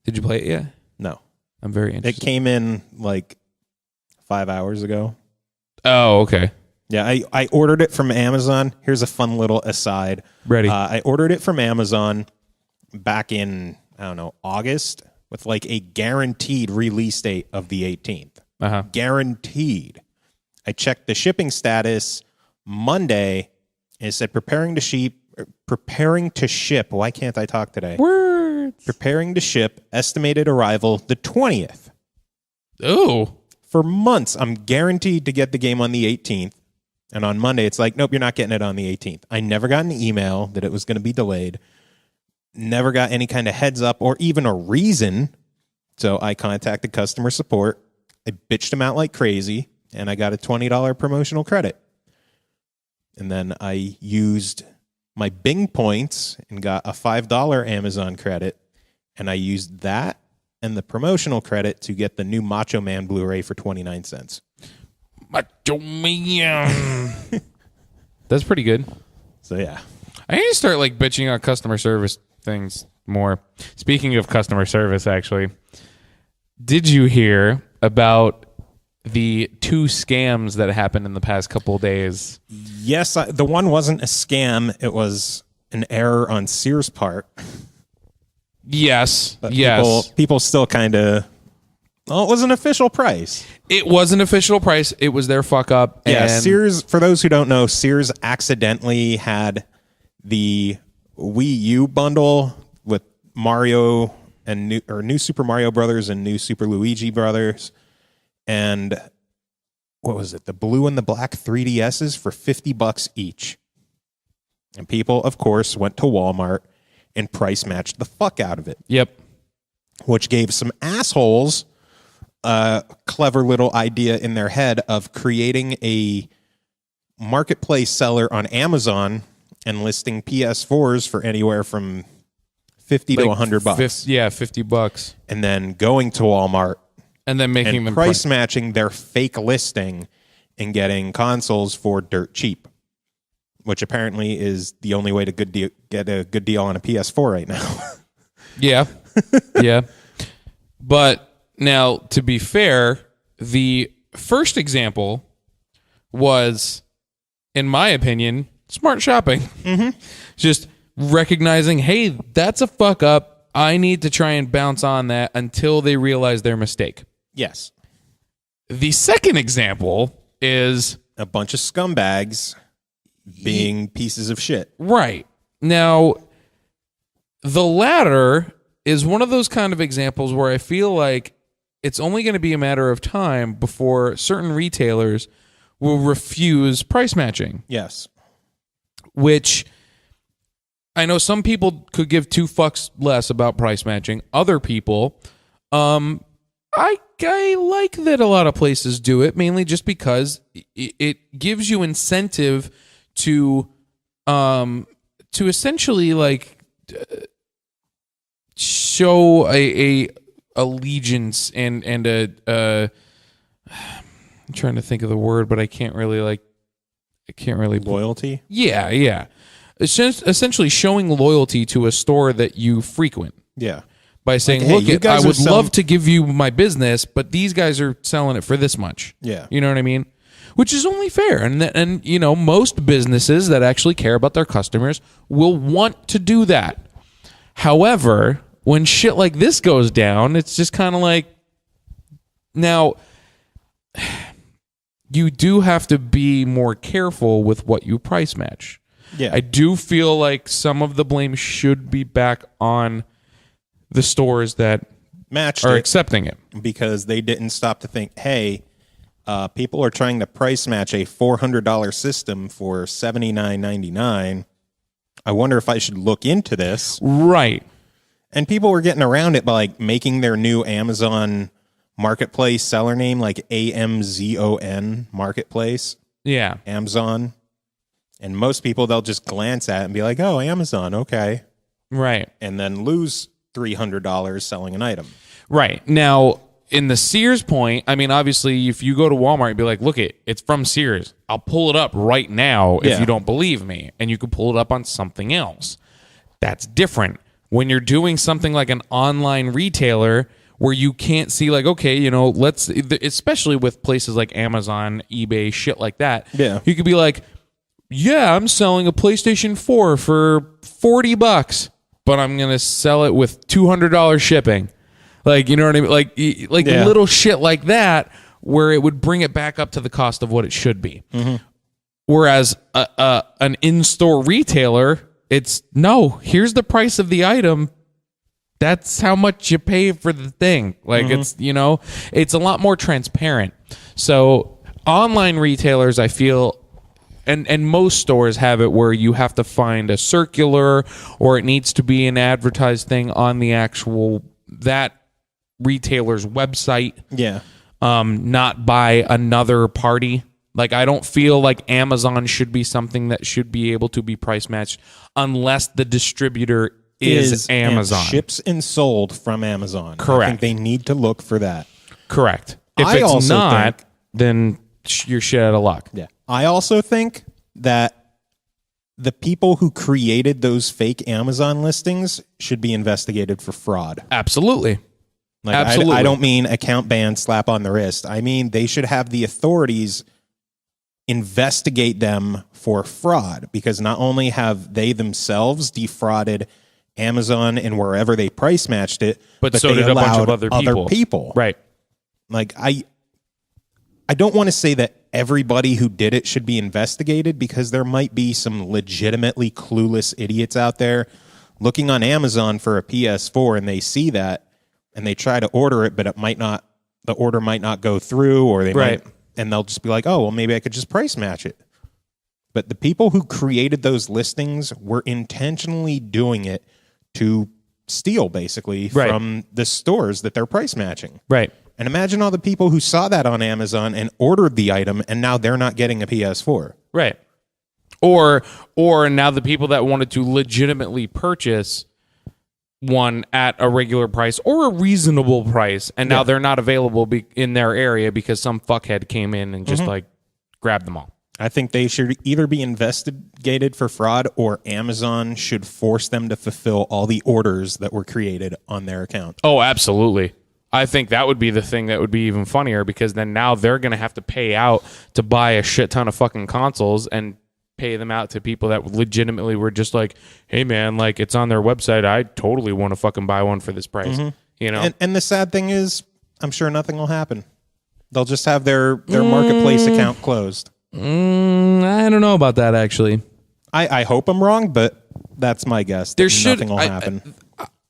Did you play it yet?
No.
I'm very
It
interested.
came in like 5 hours ago.
Oh, okay.
Yeah, I ordered it from Amazon. Here's a fun little aside.
Ready.
I ordered it from Amazon back in, August with like a guaranteed release date of the 18th.
Uh-huh.
Guaranteed. I checked the shipping status Monday, and it said preparing to ship. Why can't I talk today?
Words.
Preparing to ship, estimated arrival the 20th.
Oh.
For months, I'm guaranteed to get the game on the 18th. And on Monday, it's like, nope, you're not getting it on the 18th. I never got an email that it was going to be delayed. Never got any kind of heads up or even a reason. So I contacted customer support. I bitched them out like crazy, and I got a $20 promotional credit. And then I used my Bing points and got a $5 Amazon credit. And I used that and the promotional credit to get the new Macho Man Blu-ray for 29 cents.
Macho Man. That's pretty good.
So, yeah.
I need to start like bitching on customer service things more. Speaking of customer service, actually, did you hear about the 2 scams that happened in the past couple of days?
Yes, the one wasn't a scam. It was an error on Sears' part.
Yes.
But
yes.
People still kind of Well, it was an official price.
It was an official price. It was their fuck up.
Yeah,
and
Sears, for those who don't know, Sears accidentally had the Wii U bundle with Mario and new Super Mario Brothers and new Super Luigi Brothers. And what was it? The blue and the black 3DSs for $50 each. And people, of course, went to Walmart and price matched the fuck out of it.
Yep.
Which gave some assholes a clever little idea in their head of creating a marketplace seller on Amazon and listing PS4s for anywhere from $50 to $100.
$50.
And then going to Walmart
And then making
and
them
price matching their fake listing and getting consoles for dirt cheap, which apparently is the only way to get a good deal on a PS4 right now.
Yeah. Yeah. But now, to be fair, the first example was, in my opinion, smart shopping. Mm-hmm. Just recognizing, hey, that's a fuck up. I need to try and bounce on that until they realize their mistake.
Yes.
The second example is
A bunch of scumbags being pieces of shit.
right. Now, the latter is one of those kind of examples where I feel like it's only going to be a matter of time before certain retailers will refuse price matching,
Yes.
which I know some people could give two fucks less about price matching. Other people, I like that a lot of places do it, mainly just because it gives you incentive to essentially like show a allegiance and a I'm trying to think of the word, but I can't really
Loyalty?
Yeah. Essentially showing loyalty to a store that you frequent
Yeah.
by saying,
Like, hey,
look,
you
I
guys
would
are
love to give you my business, but these guys are selling it for this much.
Yeah.
You know what I mean? Which is only fair. And you know, most businesses that actually care about their customers will want to do that. However, when shit like this goes down, it's just kind of like, now, you do have to be more careful with what you price match.
Yeah.
I do feel like some of the blame should be back on the stores that
Matched
are
it
accepting it.
because they didn't stop to think, hey, people are trying to price match a $400 system for $79.99. I wonder if I should look into this.
Right.
And people were getting around it by like making their new Amazon marketplace seller name like AMZON marketplace,
Yeah.
Amazon. And most people, they'll just glance at it and be like, oh, Amazon, okay.
Right.
And then lose $300 selling an item.
Right. Now, in the Sears point, I mean, obviously, if you go to Walmart and be like, look, it's from Sears. I'll pull it up right now if
Yeah.
you don't believe me. And you can pull it up on something else. That's different. When you're doing something like an online retailer where you can't see like, okay, you know, especially with places like Amazon, eBay, shit like that.
Yeah.
You could be like, yeah, I'm selling a PlayStation 4 for $40, but I'm going to sell it with $200 shipping. Like, you know what I mean? Like
Yeah.
little shit like that where it would bring it back up to the cost of what it should be. Mm-hmm. Whereas an in-store retailer, it's, no, here's the price of the item. That's how much you pay for the thing. Like, it's, you know, it's a lot more transparent. So online retailers, I feel, and most stores have it where you have to find a circular or it needs to be an advertised thing on the actual, that retailer's website.
Yeah.
Not by another party. Like, I don't feel like Amazon should be something that should be able to be price matched unless the distributor is Amazon.
And ships and sold from Amazon.
Correct.
I think they need to look for that.
Correct. If
I
it's
also
not,
think-
then you're shit out of luck.
Yeah. I also think that the people who created those fake Amazon listings should be investigated for fraud.
Absolutely.
Like,
Absolutely.
I don't mean account ban, slap on the wrist. I mean, they should have the authorities investigate them for fraud, because not only have they themselves defrauded Amazon and wherever they price matched it,
But so
they
did a bunch of
allowed
other people.
people.
Right.
Like, I don't want to say that everybody who did it should be investigated, because there might be some legitimately clueless idiots out there looking on Amazon for a PS4, and they see that and they try to order it, but the order might not go through, or they might, and they'll just be like, oh, well, maybe I could just price match it. But the people who created those listings were intentionally doing it to steal, basically, from the stores that they're price matching.
Right.
And imagine all the people who saw that on Amazon and ordered the item, and now they're not getting a PS4.
Right. Or now the people that wanted to legitimately purchase one at a regular price or a reasonable price, and now they're not available in their area because some fuckhead came in and just like grabbed them all.
I think they should either be investigated for fraud, or Amazon should force them to fulfill all the orders that were created on their account.
Oh, absolutely. I think that would be the thing that would be even funnier, because then now they're going to have to pay out to buy a shit ton of fucking consoles and pay them out to people that legitimately were just like, hey man, like, it's on their website. I totally want to fucking buy one for this price. You know?
And the sad thing is, I'm sure nothing will happen. They'll just have their marketplace account closed.
I don't know about that, actually.
I hope I'm wrong, but that's my guess. Nothing will happen.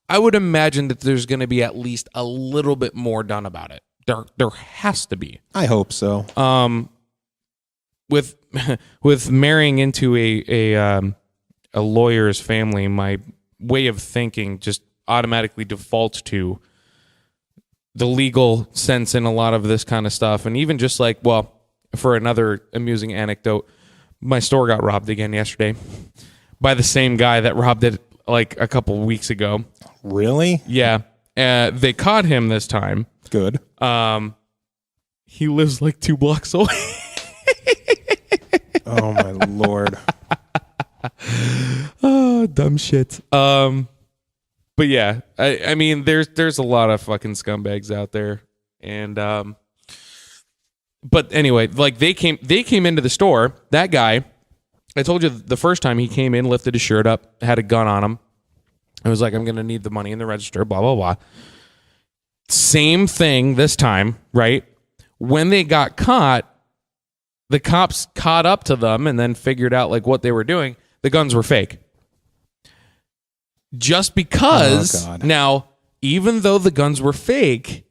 I would imagine that there's going to be at least a little bit more done about it. There has to be.
I hope so.
With marrying into a lawyer's family, my way of thinking just automatically defaults to the legal sense in a lot of this kind of stuff. And even just like, well, for another amusing anecdote, my store got robbed again yesterday by the same guy that robbed it like a couple weeks ago.
Really?
Yeah. They caught him this time.
Good.
He lives like 2 blocks away.
Oh my Lord.
Oh, dumb shit. But yeah, I mean, there's a lot of fucking scumbags out there, and but anyway, like they came into the store. That guy, I told you the first time he came in, lifted his shirt up, had a gun on him. I was like, I'm gonna need the money in the register, blah blah blah. Same thing this time, right? When they got caught, the cops caught up to them and then figured out like what they were doing. The guns were fake. Just because now, even though the guns were fake,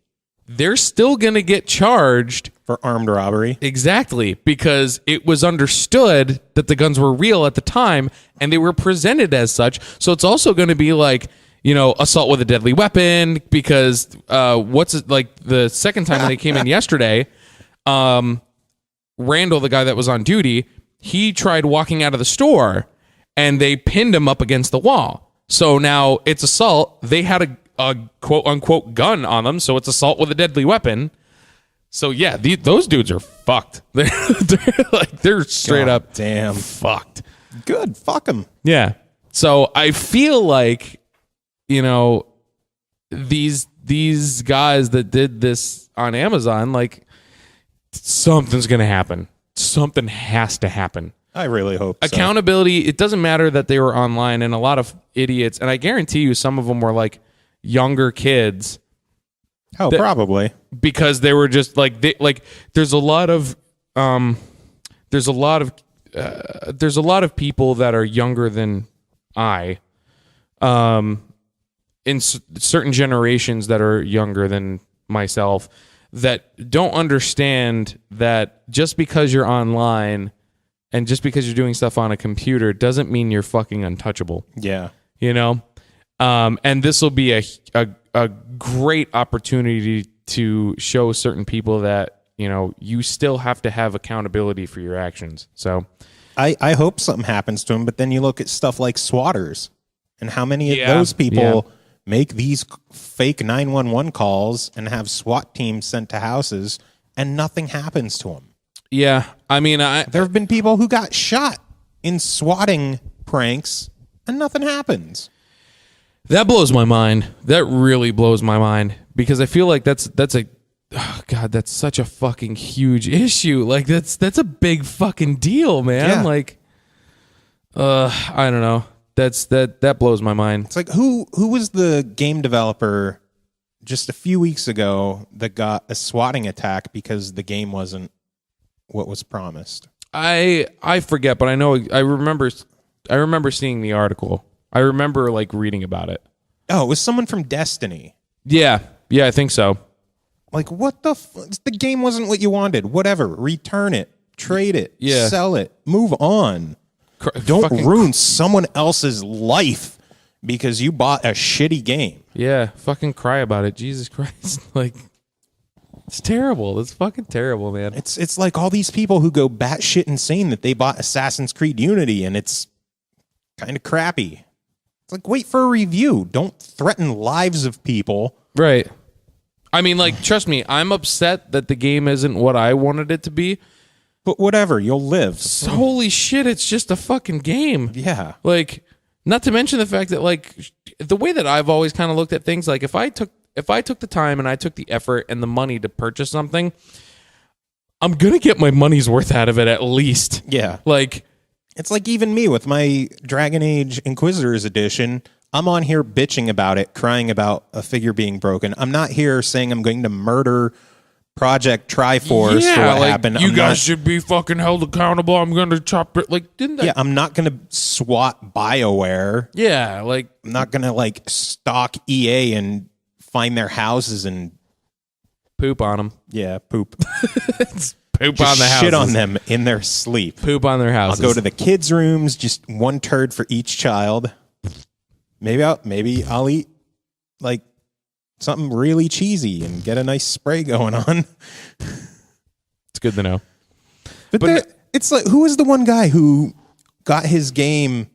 they're still going to get charged
for armed robbery.
Exactly, because it was understood that the guns were real at the time and they were presented as such. So it's also going to be like, you know, assault with a deadly weapon, because like the second time when they came in yesterday, Randall, the guy that was on duty, he tried walking out of the store and they pinned him up against the wall. So now it's assault. They had a quote unquote gun on them, so it's assault with a deadly weapon. So yeah, those dudes are fucked. They're straight up
damn
fucked.
Good, fuck them.
Yeah. So I feel like, you know, these guys that did this on Amazon, like, something's gonna happen. Something has to happen.
I really hope so.
Accountability, it doesn't matter that they were online, and a lot of idiots, and I guarantee you some of them were like younger kids.
Oh, probably.
Because they were just like there's a lot of people that are younger than I, in certain generations that are younger than myself, that don't understand that just because you're online and just because you're doing stuff on a computer doesn't mean you're fucking untouchable.
Yeah.
You know? And this will be a great opportunity to show certain people that, you know, you still have to have accountability for your actions. So
I hope something happens to them, but then you look at stuff like swatters and how many of those people make these fake 911 calls and have SWAT teams sent to houses and nothing happens to them.
Yeah. I mean,
there have been people who got shot in swatting pranks and nothing happens.
That blows my mind. That really blows my mind, because I feel like that's such a fucking huge issue. Like that's a big fucking deal, man.
Yeah.
Like, I don't know. That blows my mind.
It's like who was the game developer just a few weeks ago that got a swatting attack because the game wasn't what was promised.
I forget, but I know I remember seeing the article. I remember like reading about it.
Oh, it was someone from Destiny.
Yeah, I think so.
Like, what the game wasn't what you wanted. Whatever. Return it. Trade it.
Yeah.
Sell it. Move on. Don't ruin someone else's life because you bought a shitty game.
Yeah, fucking cry about it. Jesus Christ. Like, it's terrible. It's fucking terrible, man.
It's like all these people who go batshit insane that they bought Assassin's Creed Unity and it's kind of crappy. It's like, wait for a review. Don't threaten lives of people.
Right. I mean, like, trust me, I'm upset that the game isn't what I wanted it to be.
But whatever, you'll live.
Holy shit, it's just a fucking game.
Yeah.
Like, not to mention the fact that, like, the way that I've always kind of looked at things, like, if I took the time and I took the effort and the money to purchase something, I'm going to get my money's worth out of it at least.
Yeah.
Like,
it's like even me with my Dragon Age Inquisitors edition. I'm on here bitching about it, crying about a figure being broken. I'm not here saying I'm going to murder Project Triforce for what happened.
You guys should be fucking held accountable. I'm going to chop it. Like, didn't that?
Yeah, I'm not going to swat BioWare.
Yeah, like,
I'm not going to like stalk EA and find their houses and
poop on them.
Yeah, poop.
Poop
just
on the houses.
Shit on them in their sleep.
Poop on their houses.
I'll go to the kids' rooms, just one turd for each child. Maybe I'll eat like something really cheesy and get a nice spray going on.
It's good to know.
But it's like, who was the one guy who got his game?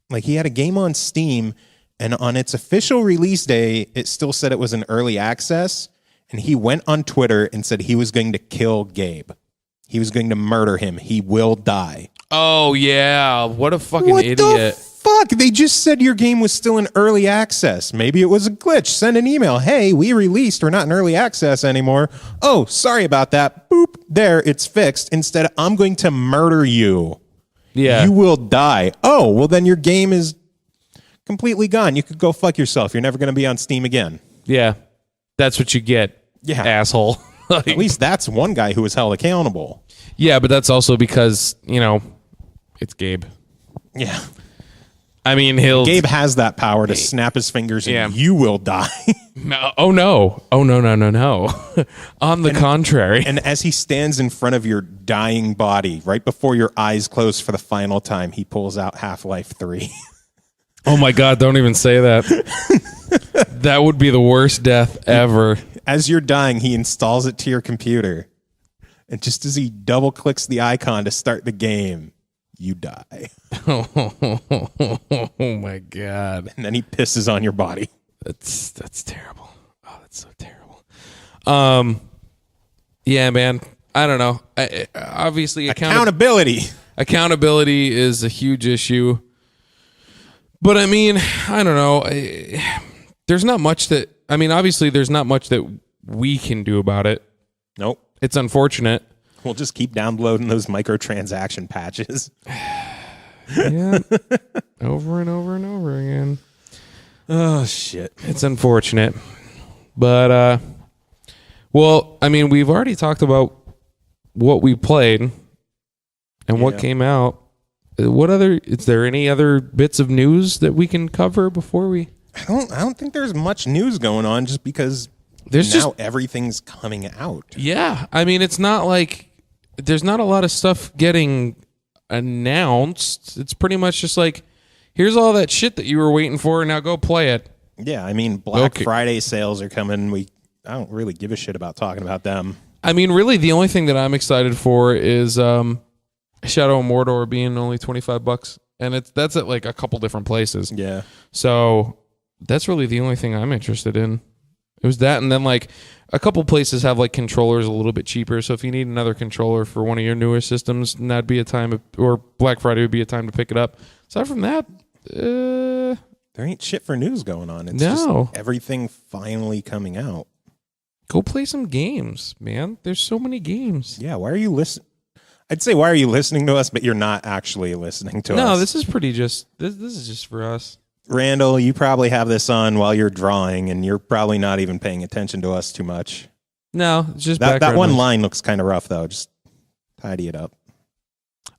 Like, he had a game on Steam, and on its official release day, it still said it was an early access. And he went on Twitter and said he was going to kill Gabe. He was going to murder him. He will die.
Oh, yeah. What a fucking idiot.
The fuck? They just said your game was still in early access. Maybe it was a glitch. Send an email. Hey, we released. We're not in early access anymore. Oh, sorry about that. Boop. There, it's fixed. Instead, I'm going to murder you.
Yeah.
You will die. Oh, well, then your game is completely gone. You could go fuck yourself. You're never going to be on Steam again.
Yeah. That's what you get. Yeah. Asshole.
Like, at least that's one guy who was held accountable.
Yeah, but that's also because, it's Gabe.
Yeah.
I mean,
Gabe has that power to snap his fingers and you will die.
No. Oh, no. On the contrary.
And as he stands in front of your dying body, right before your eyes close for the final time, he pulls out Half-Life 3.
Oh, my God. Don't even say that. That would be the worst death ever.
As you're dying, he installs it to your computer. And just as he double clicks the icon to start the game, you die.
Oh my God.
And then he pisses on your body.
That's terrible. Oh, that's so terrible. Yeah, man. I don't know. Obviously,
accountability
is a huge issue. But I mean, I don't know. There's not much that, obviously there's not much that we can do about it.
Nope.
It's unfortunate.
We'll just keep downloading those microtransaction patches.
Yeah. Over and over and over again.
Oh, shit.
It's unfortunate. But, we've already talked about what we played and what came out. Is there any other bits of news that we can cover before we...
I don't think there's much news going on just because everything's coming out.
Yeah. It's not like there's not a lot of stuff getting announced. It's pretty much just like, here's all that shit that you were waiting for, and now go play it.
Yeah, Black Friday sales are coming. I don't really give a shit about talking about them.
Really, the only thing that I'm excited for is Shadow of Mordor being only $25, and that's at like a couple different places.
Yeah.
So that's really the only thing I'm interested in. It was that, and then like a couple places have like controllers a little bit cheaper. So if you need another controller for one of your newer systems, that'd be a time, or Black Friday would be a time to pick it up. Aside from that,
there ain't shit for news going on. It's just everything finally coming out.
Go play some games, man. There's so many games.
Yeah, why are you listening? I'd say, why are you listening to us, but you're not actually listening to us?
No, this is pretty this is just for us.
Randall, you probably have this on while you're drawing, and you're probably not even paying attention to us too much.
No, it's just
that one line looks kind of rough, though. Just tidy it up.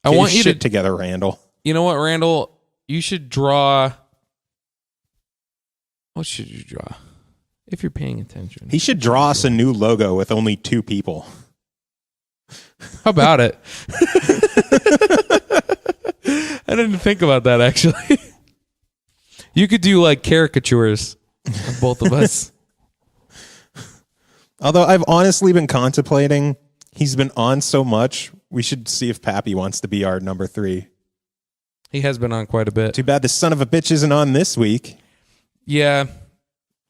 I want you
to together, Randall.
You know what, Randall? You should draw. What should you draw? If you're paying attention,
he should draw us a new logo with only 2 people.
How about it? I didn't think about that, actually. You could do like caricatures of both of us.
Although I've honestly been contemplating, he's been on so much, we should see if Pappy wants to be our number 3.
He has been on quite a bit.
Too bad the son of a bitch isn't on this week.
Yeah.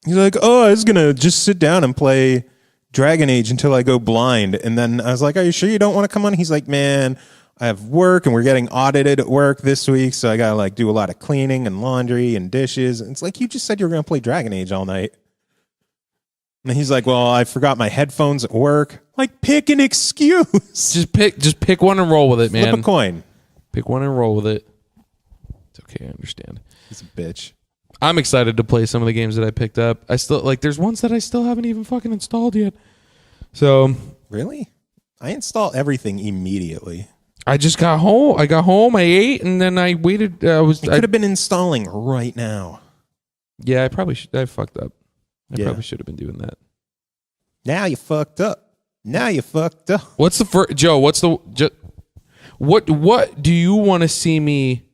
He's like, oh, I was going to just sit down and play Dragon Age until I go blind. And then I was like, are you sure you don't want to come on? He's like, man, I have work and we're getting audited at work this week. So I got to like do a lot of cleaning and laundry and dishes. And it's like, you just said you were going to play Dragon Age all night. And he's like, well, I forgot my headphones at work. Like, pick an excuse.
Just pick one and roll with it, man.
Flip a coin.
Pick one and roll with it. It's okay, I understand.
He's a bitch.
I'm excited to play some of the games that I picked up. I still like. There's ones that I still haven't even fucking installed yet. So
really, I install everything immediately.
I just got home. I ate, and then I waited. I
could have been installing right now.
Yeah, I probably should. I fucked up. I probably should have been doing that.
Now you fucked up.
What's the first, Joe? What do you want to see me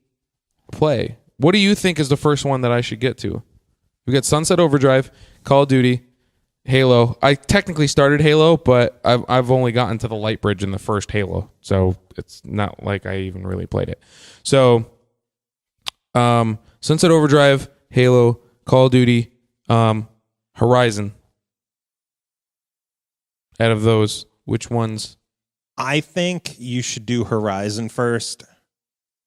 play? What do you think is the first one that I should get to? We got Sunset Overdrive, Call of Duty, Halo. I technically started Halo, but I've only gotten to the light bridge in the first Halo, so it's not like I even really played it. So, Sunset Overdrive, Halo, Call of Duty, Horizon. Out of those, which ones?
I think you should do Horizon first.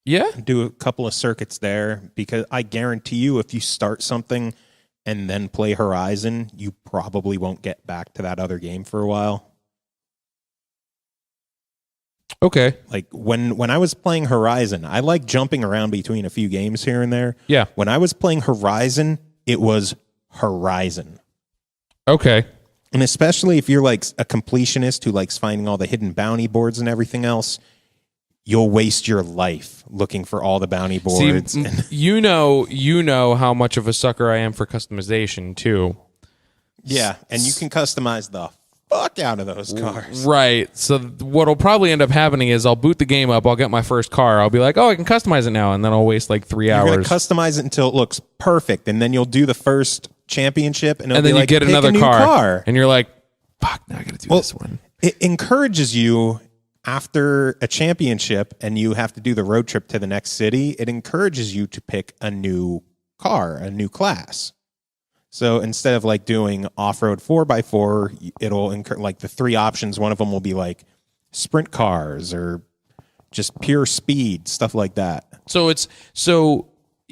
Yeah?
Do a couple of circuits there, because I guarantee you if you start something and then play Horizon, you probably won't get back to that other game for a while.
Okay.
Like when I was playing Horizon, I like jumping around between a few games here and there.
Yeah.
When I was playing Horizon, it was Horizon.
Okay.
And especially if you're like a completionist who likes finding all the hidden bounty boards and everything else, you'll waste your life looking for all the bounty boards.
See, you know how much of a sucker I am for customization too.
Yeah, and you can customize the fuck out of those cars.
Right. So what'll probably end up happening is I'll boot the game up, I'll get my first car, I'll be like, oh, I can customize it now, and then I'll waste like 3 hours.
You're going to customize it until it looks perfect, and then you'll do the first championship, and
then
be
you
like,
get
pick
another
a new car.
And you're like, fuck, now I got to do this one.
It encourages you after a championship and you have to do the road trip to the next city. It encourages you to pick a new car, a new class. So instead of like doing off-road 4x4, it'll like the 3 options. One of them will be like sprint cars or just pure speed, stuff like that.
So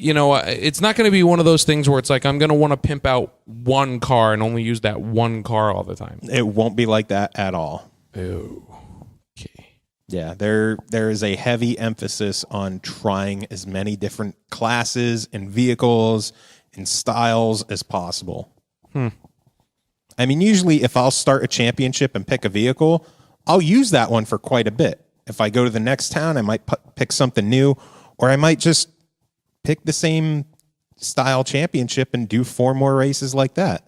you know, it's not going to be one of those things where it's like I'm going to want to pimp out one car and only use that one car all the time.
It won't be like that at all.
Oh, okay.
Yeah, there is a heavy emphasis on trying as many different classes and vehicles and styles as possible. I mean, usually if I'll start a championship and pick a vehicle, I'll use that one for quite a bit. If I go to the next town, I might pick something new, or I might just pick the same style championship and do 4 more races like that.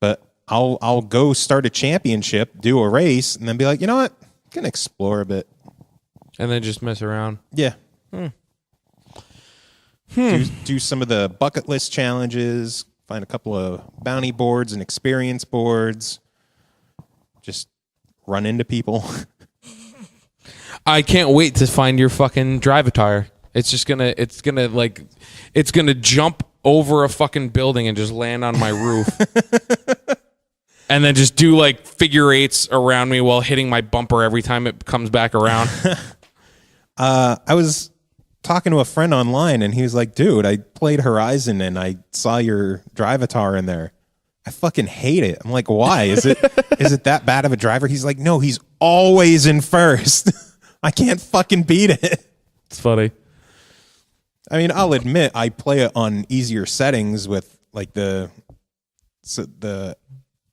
But I'll go start a championship, do a race, and then be like, you know what? I'm going to explore a bit.
And then just mess around.
Yeah. Do some of the bucket list challenges, find a couple of bounty boards and experience boards. Just run into people.
I can't wait to find your fucking drive-a-tire. It's gonna jump over a fucking building and just land on my roof. And then just do like figure 8s around me while hitting my bumper every time it comes back around.
I was talking to a friend online and he was like, dude, I played Horizon and I saw your drive-a-tar in there. I fucking hate it. I'm like, why? Is it that bad of a driver? He's like, no, he's always in first. I can't fucking beat it.
It's funny.
I mean, I'll admit I play it on easier settings with like the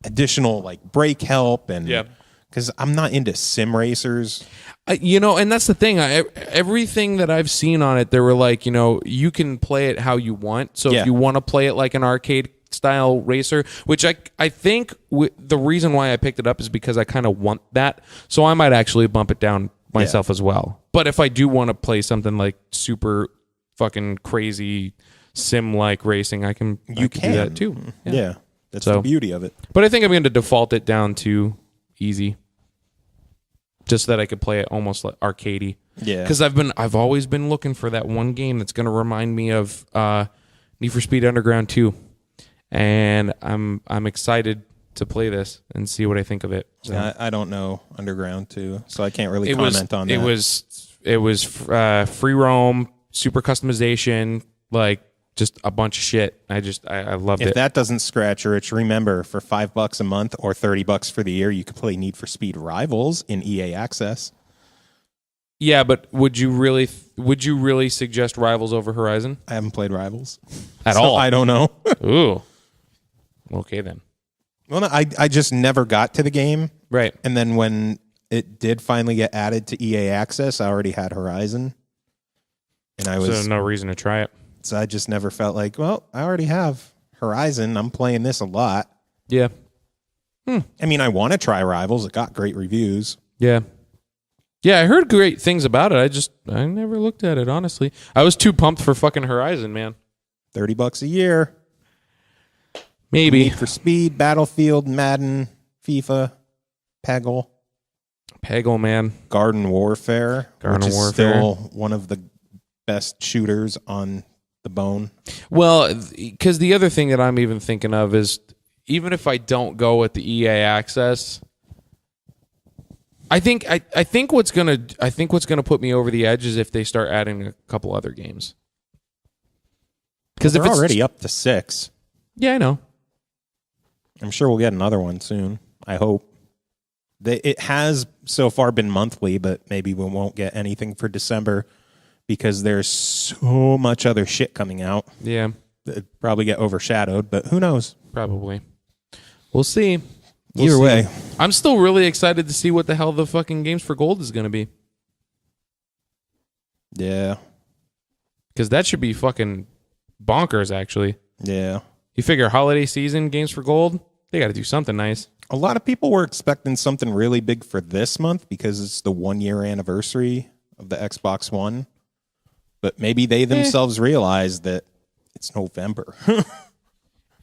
additional like brake help and because I'm not into sim racers.
And that's the thing. Everything that I've seen on it, they were like, you can play it how you want. So if you want to play it like an arcade style racer, which I think the reason why I picked it up is because I kind of want that. So I might actually bump it down myself as well. But if I do want to play something like super fucking crazy sim like racing, I can do that too.
Yeah. That's the beauty of it.
But I think I'm going to default it down to easy, just so that I could play it almost like arcadey.
Yeah.
Because I've always been looking for that one game that's going to remind me of Need for Speed Underground 2, and I'm excited to play this and see what I think of it. So.
Yeah, I don't know Underground 2, so I can't really comment on that.
It was free roam, super customization, like. Just a bunch of shit. I loved it.
If that doesn't scratch your itch, remember for $5 a month or $30 for the year, you can play Need for Speed Rivals in EA Access.
Yeah, but would you really suggest Rivals over Horizon?
I haven't played Rivals
at all.
I don't know.
Ooh. Okay then.
Well, no, I just never got to the game.
Right.
And then when it did finally get added to EA Access, I already had Horizon, and
so no reason to try it.
So I just never felt like, well, I already have Horizon. I'm playing this a lot.
Yeah.
I mean, I want to try Rivals. It got great reviews.
Yeah. Yeah, I heard great things about it. I never looked at it, honestly. I was too pumped for fucking Horizon, man.
$30 a year.
Maybe.
Need for Speed, Battlefield, Madden, FIFA, Peggle.
Peggle, man.
Garden Warfare.
Garden
which is
Warfare.
Still one of the best shooters on the bone.
Well, because the other thing that I'm even thinking of is, even if I don't go with the EA Access, I think what's gonna put me over the edge is if they start adding a couple other games. Because
they're already up to 6.
Yeah, I know.
I'm sure we'll get another one soon. I hope. It has so far been monthly, but maybe we won't get anything for December. Because there's so much other shit coming out.
Yeah.
It'd probably get overshadowed, but who knows?
Probably. We'll see.
Either way.
I'm still really excited to see what the hell the fucking Games for Gold is going to be.
Yeah.
Because that should be fucking bonkers, actually.
Yeah.
You figure holiday season, Games for Gold, they got to do something nice.
A lot of people were expecting something really big for this month because it's the 1-year anniversary of the Xbox One. But maybe they themselves realize that it's November.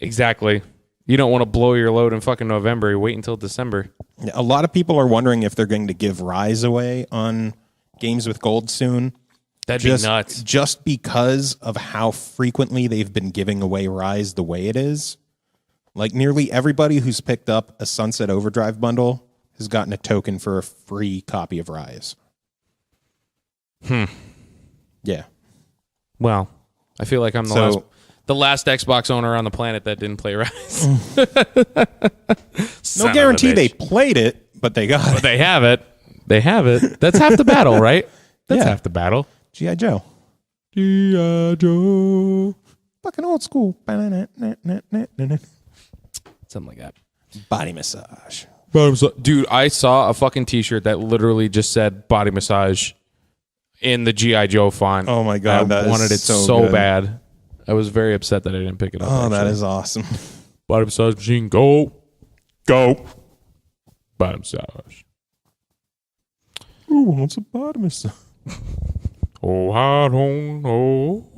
Exactly. You don't want to blow your load in fucking November. You wait until December.
A lot of people are wondering if they're going to give Rise away on Games with Gold soon.
That'd be nuts.
Just because of how frequently they've been giving away Rise the way it is. Like nearly everybody who's picked up a Sunset Overdrive bundle has gotten a token for a free copy of Rise. Yeah.
Well, I feel like I'm the last Xbox owner on the planet that didn't play Rise.
No guarantee they played it, but they got it.
But they have it. They have it. That's half the battle, right? That's half the battle.
G.I. Joe.
G.I. Joe.
Fucking old school.
Something like that.
Body massage.
Dude, I saw a fucking t-shirt that literally just said body massage in the G.I. Joe font.
Oh my God.
I wanted it so bad. I was very upset that I didn't pick it up.
Oh, that is awesome.
Body massage machine, go. Go. Body massage.
Who wants a body massage?
Oh, I don't know.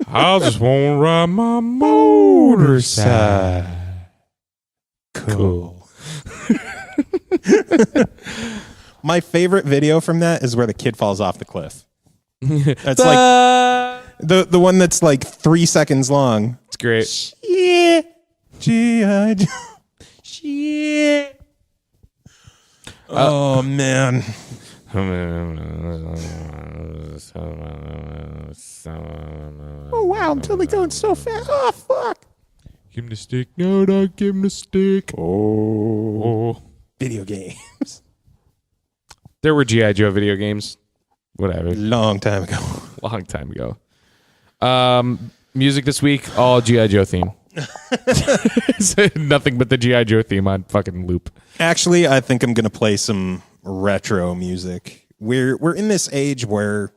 I just want to ride my motorcycle.
Cool. My favorite video from that is where the kid falls off the cliff. That's like the one that's like 3 seconds long.
It's great.
Yeah. G.I. Joe. Shit. Oh, man. Oh, wow. I'm totally going so fast. Oh, fuck.
Give him the stick. No, don't give him the stick. Oh.
Video games.
There were G.I. Joe video games. Whatever.
Long time ago.
Long time ago. Music this week, all G.I. Joe theme. Nothing but the G.I. Joe theme on fucking loop.
Actually, I think I'm going to play some retro music. We're in this age where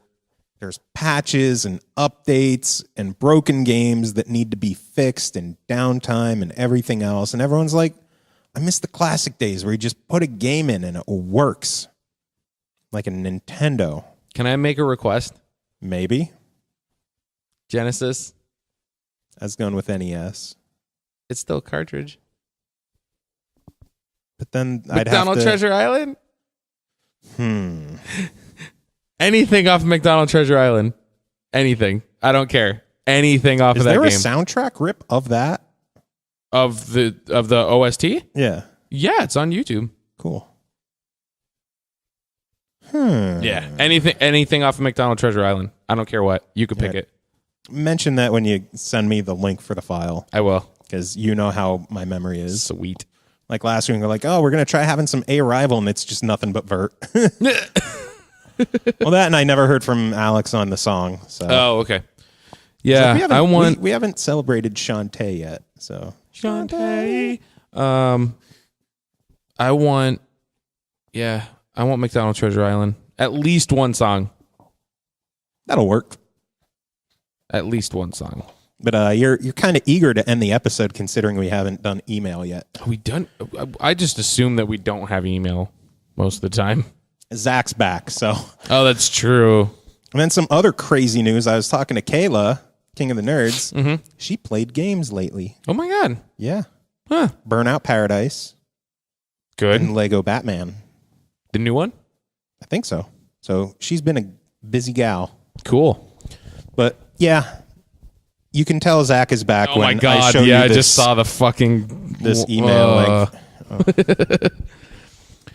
there's patches and updates and broken games that need to be fixed and downtime and everything else. And everyone's like, I miss the classic days where you just put a game in and it works. Like a Nintendo.
Can I make a request?
Maybe.
Genesis.
I was going with NES.
It's still a cartridge.
But then
McDonald
I'd have to...
Treasure Island? Anything off of McDonald Treasure Island. Anything. I don't care. Anything off of that game.
Is there a soundtrack rip of that?
Of the OST?
Yeah.
Yeah, it's on YouTube.
Cool.
Yeah. Anything off of McDonald Treasure Island. I don't care what. You could pick it.
Mention that when you send me the link for the file.
I will.
Because you know how my memory is.
Sweet.
Like last week, we're like, oh, we're going to try having some A-Rival, and it's just nothing but Vert. Well, that and I never heard from Alex on the song. So.
Oh, okay. Yeah,
we haven't celebrated Shantae yet. So
Shantae. I want McDonald Treasure Island. At least one song.
That'll work.
At least one song.
But you're kind of eager to end the episode considering we haven't done email yet.
Are we done? I just assume that we don't have email most of the time.
Zach's back, so.
Oh, that's true.
And then some other crazy news. I was talking to Kayla, King of the Nerds.
Mm-hmm.
She played games lately.
Oh my God.
Yeah.
Huh.
Burnout Paradise.
Good.
And Lego Batman.
The new one?
I think so. So she's been a busy gal.
Cool.
But yeah, you can tell Zach is back.
Oh
when
my God.
I show you
I just saw the fucking
this email link. Oh.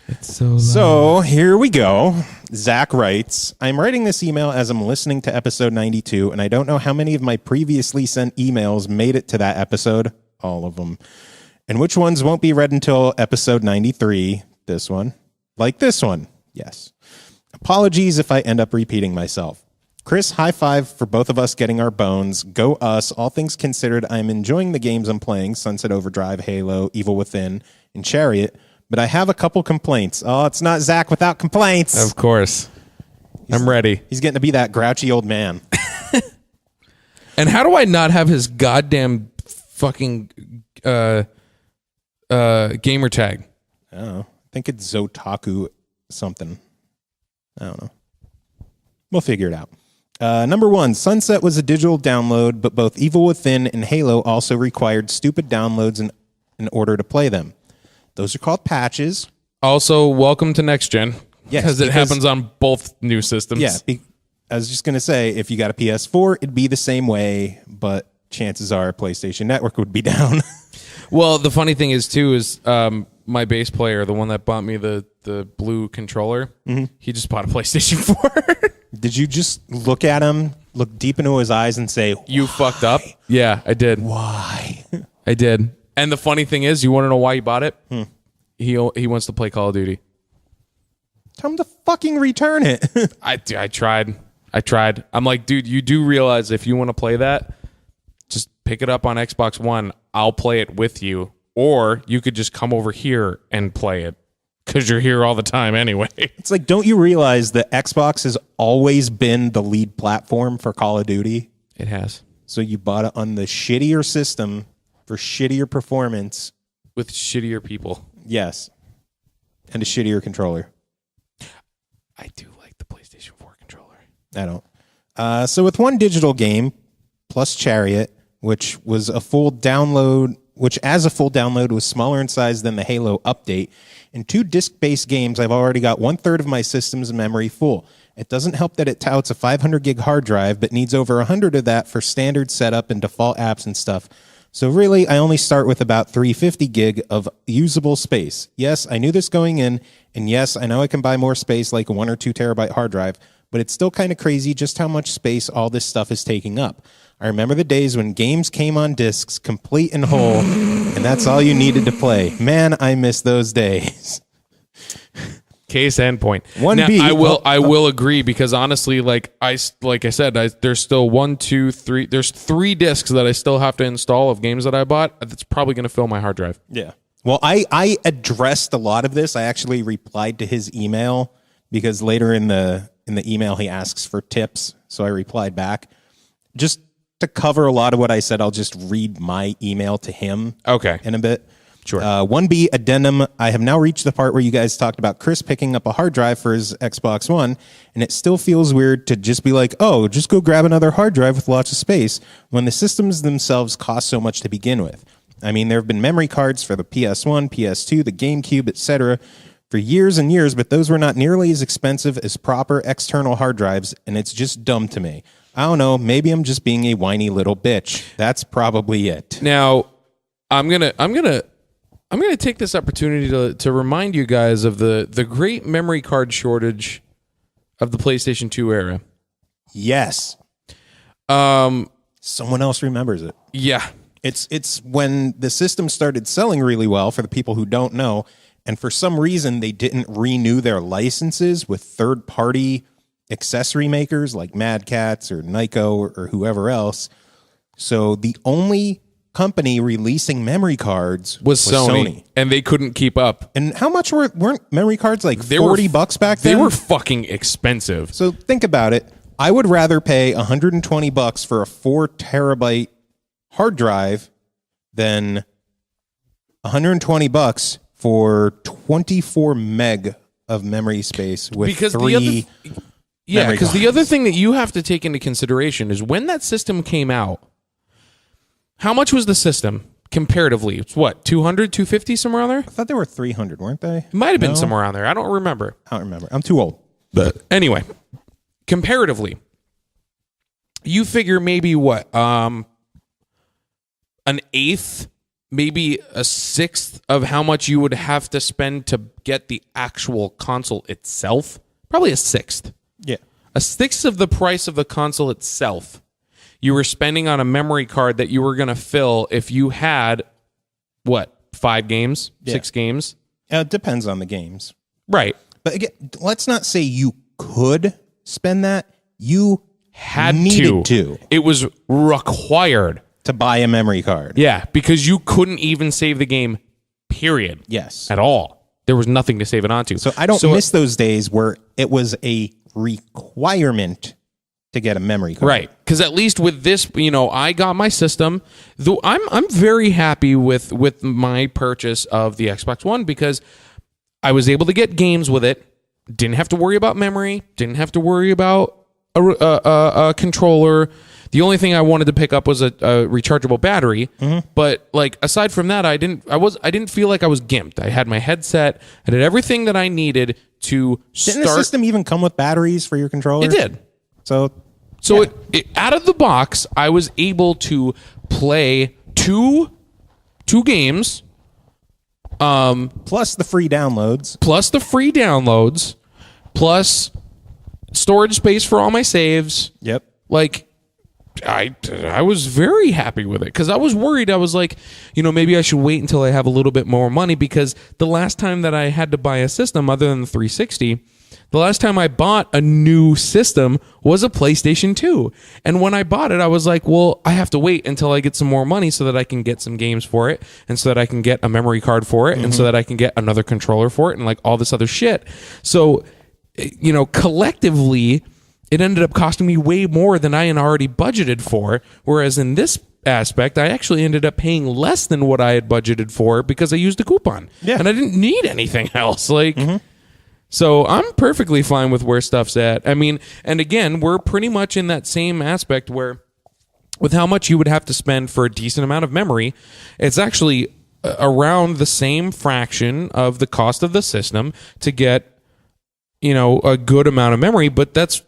It's so loud.
So here we go. Zach writes, I'm writing this email as I'm listening to episode 92, and I don't know how many of my previously sent emails made it to that episode. All of them. And which ones won't be read until episode 93. This one. Like this one. Yes. Apologies if I end up repeating myself. Chris, high five for both of us getting our bones. Go us. All things considered, I'm enjoying the games I'm playing. Sunset Overdrive, Halo, Evil Within, and Chariot. But I have a couple complaints. Oh, it's not Zach without complaints.
Of course. I'm ready.
He's getting to be that grouchy old man.
And how do I not have his goddamn fucking gamer tag?
I don't know. I think it's Zotaku something. I don't know. We'll figure it out. Number 1, Sunset was a digital download, but both Evil Within and Halo also required stupid downloads in order to play them. Those are called patches.
Also, welcome to Next Gen.
Yes,
because it happens on both new systems.
Yeah, I was just going to say, if you got a PS4, it'd be the same way, but chances are PlayStation Network would be down.
Well, the funny thing is, too, is my bass player, the one that bought me the blue controller, he just bought a PlayStation 4.
Did you just look at him, look deep into his eyes and say,
You fucked up? Yeah, I did.
Why?
I did. And the funny thing is, you want to know why he bought it? He wants to play Call of Duty.
Tell him to fucking return it.
I tried. I'm like, dude, you do realize if you want to play that, just pick it up on Xbox One. I'll play it with you. Or you could just come over here and play it because you're here all the time anyway.
It's like, don't you realize that Xbox has always been the lead platform for Call of Duty?
It has.
So you bought it on the shittier system for shittier performance.
With shittier people.
Yes. And a shittier controller.
I do like the PlayStation 4 controller.
I don't. So with one digital game, plus Chariot, which as a full download was smaller in size than the Halo update, and 2 disc-based games, I've already got 1/3 of my system's memory full. It doesn't help that it touts a 500 gig hard drive, but needs over 100 of that for standard setup and default apps and stuff. So really, I only start with about 350 gig of usable space. Yes, I knew this going in, and yes, I know I can buy more space like a 1 or 2 terabyte hard drive, but it's still kind of crazy just how much space all this stuff is taking up. I remember the days when games came on discs, complete and whole, and that's all you needed to play. Man, I miss those days.
Case in point.
1B.
Now, I will agree because honestly, like I said, there's still 1, 2, 3. There's 3 discs that I still have to install of games that I bought. That's probably going to fill my hard drive.
Yeah. Well, I addressed a lot of this. I actually replied to his email because later in the email he asks for tips, so I replied back. Just to cover a lot of what I said, I'll just read my email to him.
Okay.
In a bit.
Sure.
1B addendum. I have now reached the part where you guys talked about Chris picking up a hard drive for his Xbox One, and it still feels weird to just be like, oh, just go grab another hard drive with lots of space when the systems themselves cost so much to begin with. I mean, there have been memory cards for the PS1, PS2, the GameCube, etc. for years and years, but those were not nearly as expensive as proper external hard drives, and it's just dumb to me. I don't know, maybe I'm just being a whiny little bitch. That's probably it.
Now, I'm gonna take this opportunity to remind you guys of the great memory card shortage of the PlayStation 2 era.
Yes. Someone else remembers it.
Yeah.
It's when the system started selling really well, for the people who don't know, and for some reason they didn't renew their licenses with third-party accessory makers like Mad Catz or Nyko or whoever else. So the only company releasing memory cards
was Sony, and they couldn't keep up.
And how much weren't memory cards like $40 back then?
They were fucking expensive.
So think about it. I would rather pay $120 for a 4 terabyte hard drive than $120 for 24 meg of memory space with
because
3
because the other thing that you have to take into consideration is when that system came out, how much was the system comparatively? It's what, 200, 250, somewhere around there?
I thought they were 300, weren't they?
It might have been somewhere around there. I don't remember.
I don't remember. I'm too old.
But anyway, comparatively, you figure maybe what, an eighth, maybe a sixth of how much you would have to spend to get the actual console itself. Probably a sixth.
Yeah.
A sixth of the price of the console itself you were spending on a memory card that you were going to fill if you had, what, 5 games, 6 games?
It depends on the games.
Right.
But again, let's not say you could spend that. You
needed to. It was required.
To buy a memory card.
Yeah, because you couldn't even save the game, period.
Yes.
At all. There was nothing to save it onto.
So I don't miss those days where it was a requirement to get a memory card.
Right. Because at least with this, I got my system. Though I'm very happy with my purchase of the Xbox One because I was able to get games with it. Didn't have to worry about memory. Didn't have to worry about a controller. The only thing I wanted to pick up was a rechargeable battery, but like aside from that, I didn't feel like I was gimped. I had my headset. I did everything that I needed to start.
Didn't the system even come with batteries for your controller?
It did.
So
it out of the box, I was able to play two games,
plus the free downloads,
plus storage space for all my saves.
Yep.
Like. I was very happy with it because I was worried. I was like, maybe I should wait until I have a little bit more money because the last time that I had to buy a system other than the 360, the last time I bought a new system was a PlayStation 2. And when I bought it, I was like, well, I have to wait until I get some more money so that I can get some games for it and so that I can get a memory card for it and so that I can get another controller for it and like all this other shit. So, collectively, it ended up costing me way more than I had already budgeted for. Whereas in this aspect, I actually ended up paying less than what I had budgeted for because I used a coupon. Yeah. And I didn't need anything else. So I'm perfectly fine with where stuff's at. I mean, and again, we're pretty much in that same aspect where with how much you would have to spend for a decent amount of memory, it's actually around the same fraction of the cost of the system to get, a good amount of memory, but that's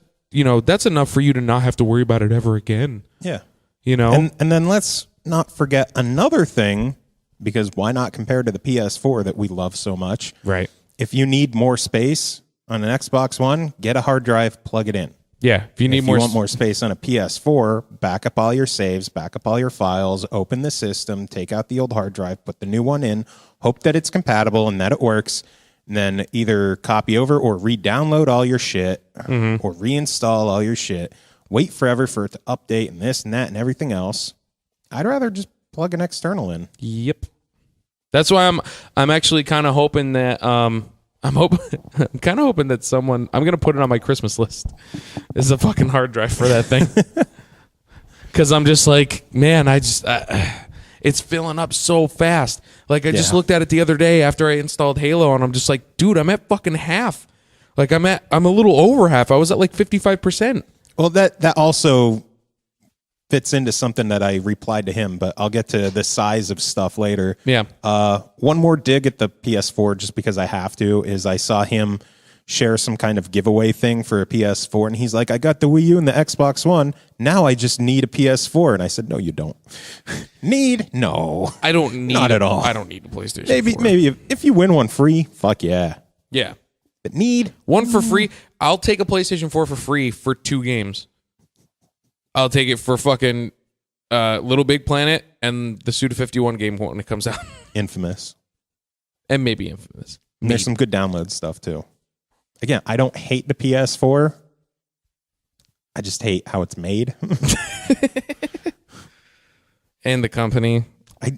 enough for you to not have to worry about it ever again.
Yeah.
And
then let's not forget another thing, because why not compare to the PS4 that we love so much?
Right.
If you need more space on an Xbox One, get a hard drive, plug it in.
Yeah. If you
want more space on a PS4, back up all your saves, back up all your files, open the system, take out the old hard drive, put the new one in, hope that it's compatible and that it works, and then either copy over or re-download all your shit or reinstall all your shit, wait forever for it to update and this and that and everything else. I'd rather just plug an external in.
Yep. That's why I'm actually kind of hoping that I'm kind of hoping that someone, I'm gonna put it on my Christmas list. This is a fucking hard drive for that thing. Because I'm just like, man, it's filling up so fast. Like I just looked at it the other day after I installed Halo, and I'm just like, dude, I'm at fucking half. Like I'm a little over half. I was at like 55%.
Well, that also fits into something that I replied to him, but I'll get to the size of stuff later.
Yeah.
One more dig at the PS4, just because I have to, is I saw him share some kind of giveaway thing for a PS4, and he's like, I got the Wii U and the Xbox One. Now I just need a PS4. And I said, no, you don't. No.
I don't need
Not at all.
I don't need a PlayStation 4.
Maybe if you win one free, fuck yeah.
Yeah.
But need
one for free. I'll take a PlayStation 4 for free for 2 games. I'll take it for fucking Little Big Planet and the Suda 51 game when it comes out.
Infamous.
And maybe Infamous.
And there's some good download stuff too. Again, I don't hate the PS4. I just hate how it's made.
And the company.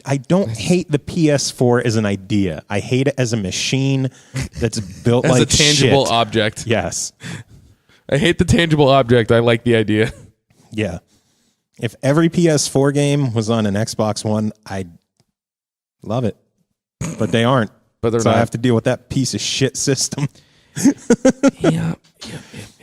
I don't hate the PS4 as an idea. I hate it as a machine that's built
as
like
a tangible
shit.
object.
Yes.
I hate the tangible object. I like the idea.
Yeah. If every PS4 game was on an Xbox One, I'd love it. But they aren't.
But they're
so
not.
I have to deal with that piece of shit system.
Yeah.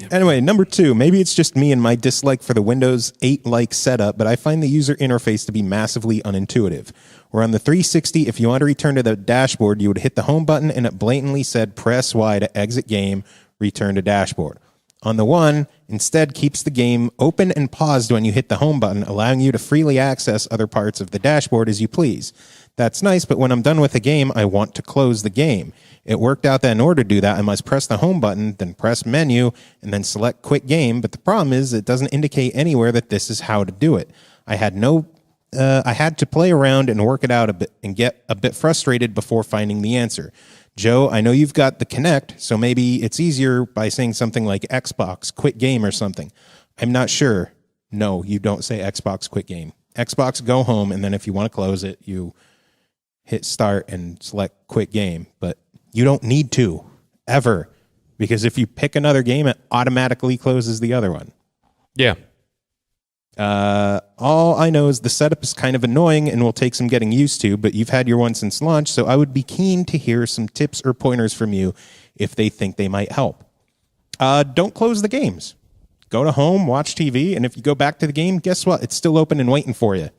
Anyway, number 2, maybe it's just me and my dislike for the Windows 8-like setup, but I find the user interface to be massively unintuitive. Where on the 360, if you want to return to the dashboard, you would hit the home button and it blatantly said press Y to exit game, return to dashboard. On the One, instead keeps the game open and paused when you hit the home button, allowing you to freely access other parts of the dashboard as you please. That's nice, but when I'm done with a game, I want to close the game. It worked out that in order to do that, I must press the home button, then press menu, and then select quit game. But the problem is it doesn't indicate anywhere that this is how to do it. I had to play around and work it out a bit and get a bit frustrated before finding the answer. Joe, I know you've got the Kinect, so maybe it's easier by saying something like Xbox quit game or something. I'm not sure. No, you don't say Xbox quit game. Xbox go home, and then if you want to close it, you hit start and select quit game. But you don't need to, ever, because if you pick another game, it automatically closes the other one.
Yeah.
All I know is the setup is kind of annoying and will take some getting used to, but you've had your one since launch, so I would be keen to hear some tips or pointers from you if they think they might help. Don't close the games. Go to home, watch TV, and if you go back to the game, guess what? It's still open and waiting for you.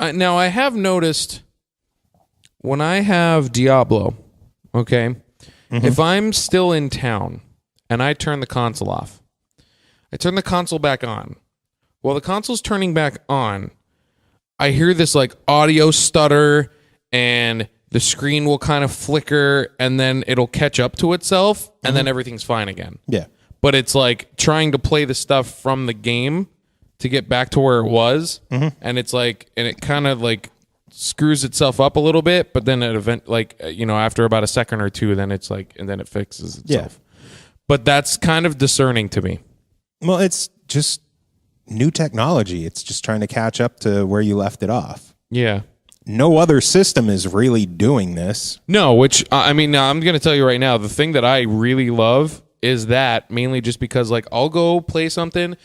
Now, I have noticed when I have Diablo, okay, if I'm still in town and I turn the console off, I turn the console back on. While the console's turning back on, I hear this like audio stutter and the screen will kind of flicker and then it'll catch up to itself and then everything's fine again.
Yeah.
But it's like trying to play the stuff from the game to get back to where it was. And it's like, and it kind of like screws itself up a little bit, but then after about a second or two, then it's like, and then it fixes itself. Yeah. But that's kind of discerning to me.
Well, it's just new technology. It's just trying to catch up to where you left it off.
Yeah.
No other system is really doing this.
No, which, I'm going to tell you right now, the thing that I really love is that mainly just because like I'll go play something,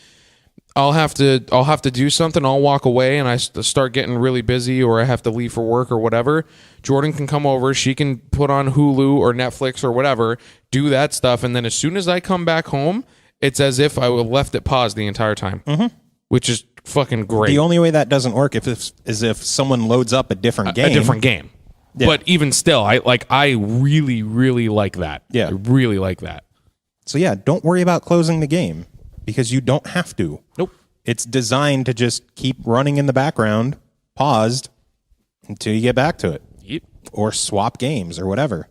I'll have to do something, I'll walk away and I start getting really busy or I have to leave for work or whatever. Jordan can come over, she can put on Hulu or Netflix or whatever, do that stuff, and then as soon as I come back home, it's as if I would have left it paused the entire time, which is fucking great.
The only way that doesn't work is if someone loads up a different game.
A different game. Yeah. But even still, I really, really like that.
Yeah.
I really like that.
So yeah, don't worry about closing the game because you don't have to.
Nope. It's
designed to just keep running in the background, paused, until you get back to it.
Yep.
Or swap games or whatever.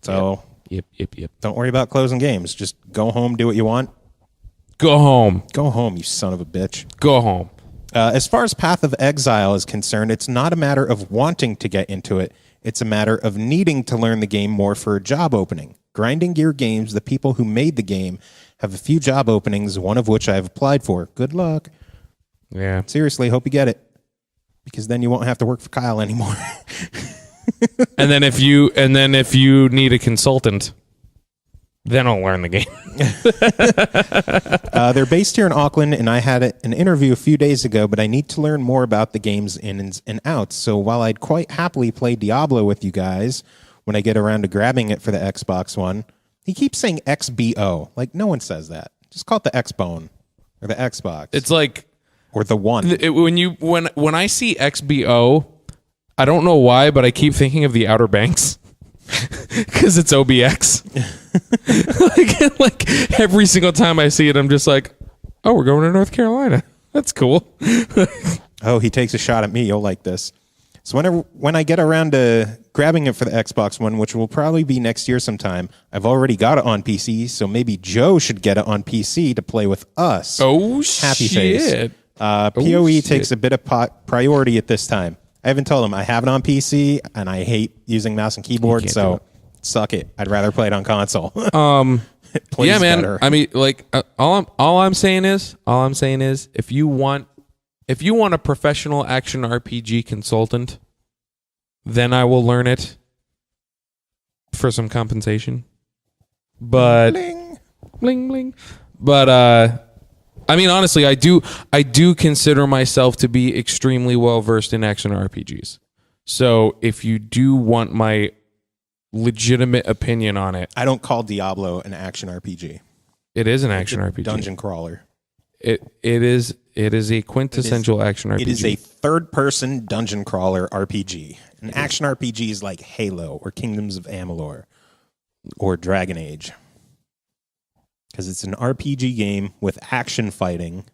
So...
Yep.
Don't worry about closing games. Just go home, do what you want.
Go home.
Go home, you son of a bitch.
Go home.
As far as Path of Exile is concerned, it's not a matter of wanting to get into it. It's a matter of needing to learn the game more for a job opening. Grinding Gear Games, the people who made the game, have a few job openings, one of which I've applied for. Good luck.
Yeah.
Seriously, hope you get it. Because then you won't have to work for Kyle anymore.
And then if you need a consultant, then I'll learn the game.
They're based here in Auckland, and I had an interview a few days ago, but I need to learn more about the game's ins and outs. So while I'd quite happily play Diablo with you guys when I get around to grabbing it for the Xbox One, he keeps saying XBO. Like, no one says that. Just call it the X-Bone or the Xbox.
It's like...
Or the One.
When I see XBO, I don't know why, but I keep thinking of the Outer Banks. Because it's OBX. like every single time I see it, I'm just like, oh, we're going to North Carolina. That's cool.
Oh, he takes a shot at me. You'll like this. So when I get around to grabbing it for the Xbox One, which will probably be next year sometime, I've already got it on PC, so maybe Joe should get it on PC to play with us.
Oh,
Happy
shit.
face. PoE takes a bit of priority at this time. I haven't told him I have it on PC, and I hate using mouse and keyboard, so suck it. I'd rather play it on console.
Yeah, man.
Better.
I mean, like, all I'm saying is, if you want a professional action RPG consultant, then I will learn it for some compensation. But bling bling. But I mean, honestly, I do consider myself to be extremely well versed in action RPGs. So if you do want my legitimate opinion on it,
I don't call Diablo an action RPG.
it is an action RPG.
Dungeon crawler.
It is a quintessential action RPG.
It is a third-person dungeon crawler RPG. An action RPG is like Halo or Kingdoms of Amalur or Dragon Age. Because it's an RPG game with action fighting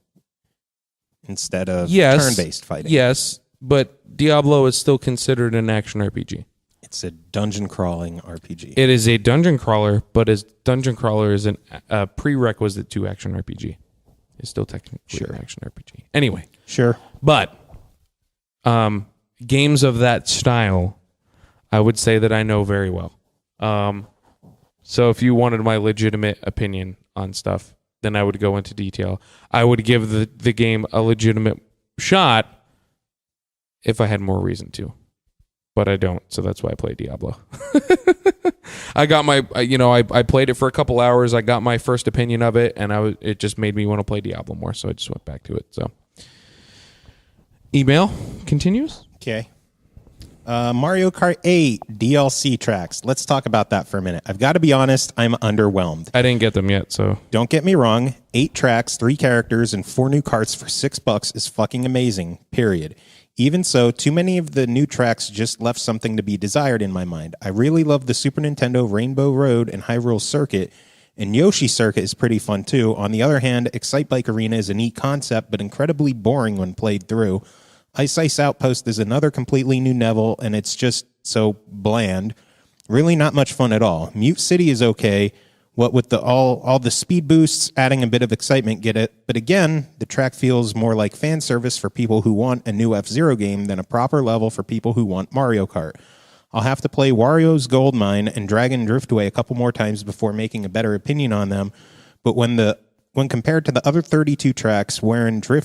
instead of turn-based fighting.
Yes, but Diablo is still considered an action RPG.
It's a dungeon crawling RPG.
It is a dungeon crawler, but as dungeon crawler is a prerequisite to action RPG. It's still technically an action RPG. Anyway.
Sure.
But games of that style, I would say that I know very well. So if you wanted my legitimate opinion on stuff, then I would go into detail. I would give the game a legitimate shot if I had more reason to. But I don't, so that's why I play Diablo. I got my, I played it for a couple hours. I got my first opinion of it, and it just made me want to play Diablo more, so I just went back to it. So, email continues.
Okay. Mario Kart 8 DLC tracks. Let's talk about that for a minute. I've got to be honest, I'm underwhelmed.
I didn't get them yet, so.
Don't get me wrong. 8 tracks, 3 characters, and 4 new carts for $6 is fucking amazing, period. Even so, too many of the new tracks just left something to be desired in my mind. I really love the Super Nintendo Rainbow Road and Hyrule Circuit, and Yoshi Circuit is pretty fun too. On the other hand, Excite Bike Arena is a neat concept, but incredibly boring when played through. Ice Ice Outpost is another completely new level, and it's just so bland. Really not much fun at all. Mute City is okay. What with all the speed boosts, adding a bit of excitement, get it. But again, the track feels more like fan service for people who want a new F-Zero game than a proper level for people who want Mario Kart. I'll have to play Wario's Gold Mine and Dragon Driftway a couple more times before making a better opinion on them. But when compared to the other 32 tracks, wherein there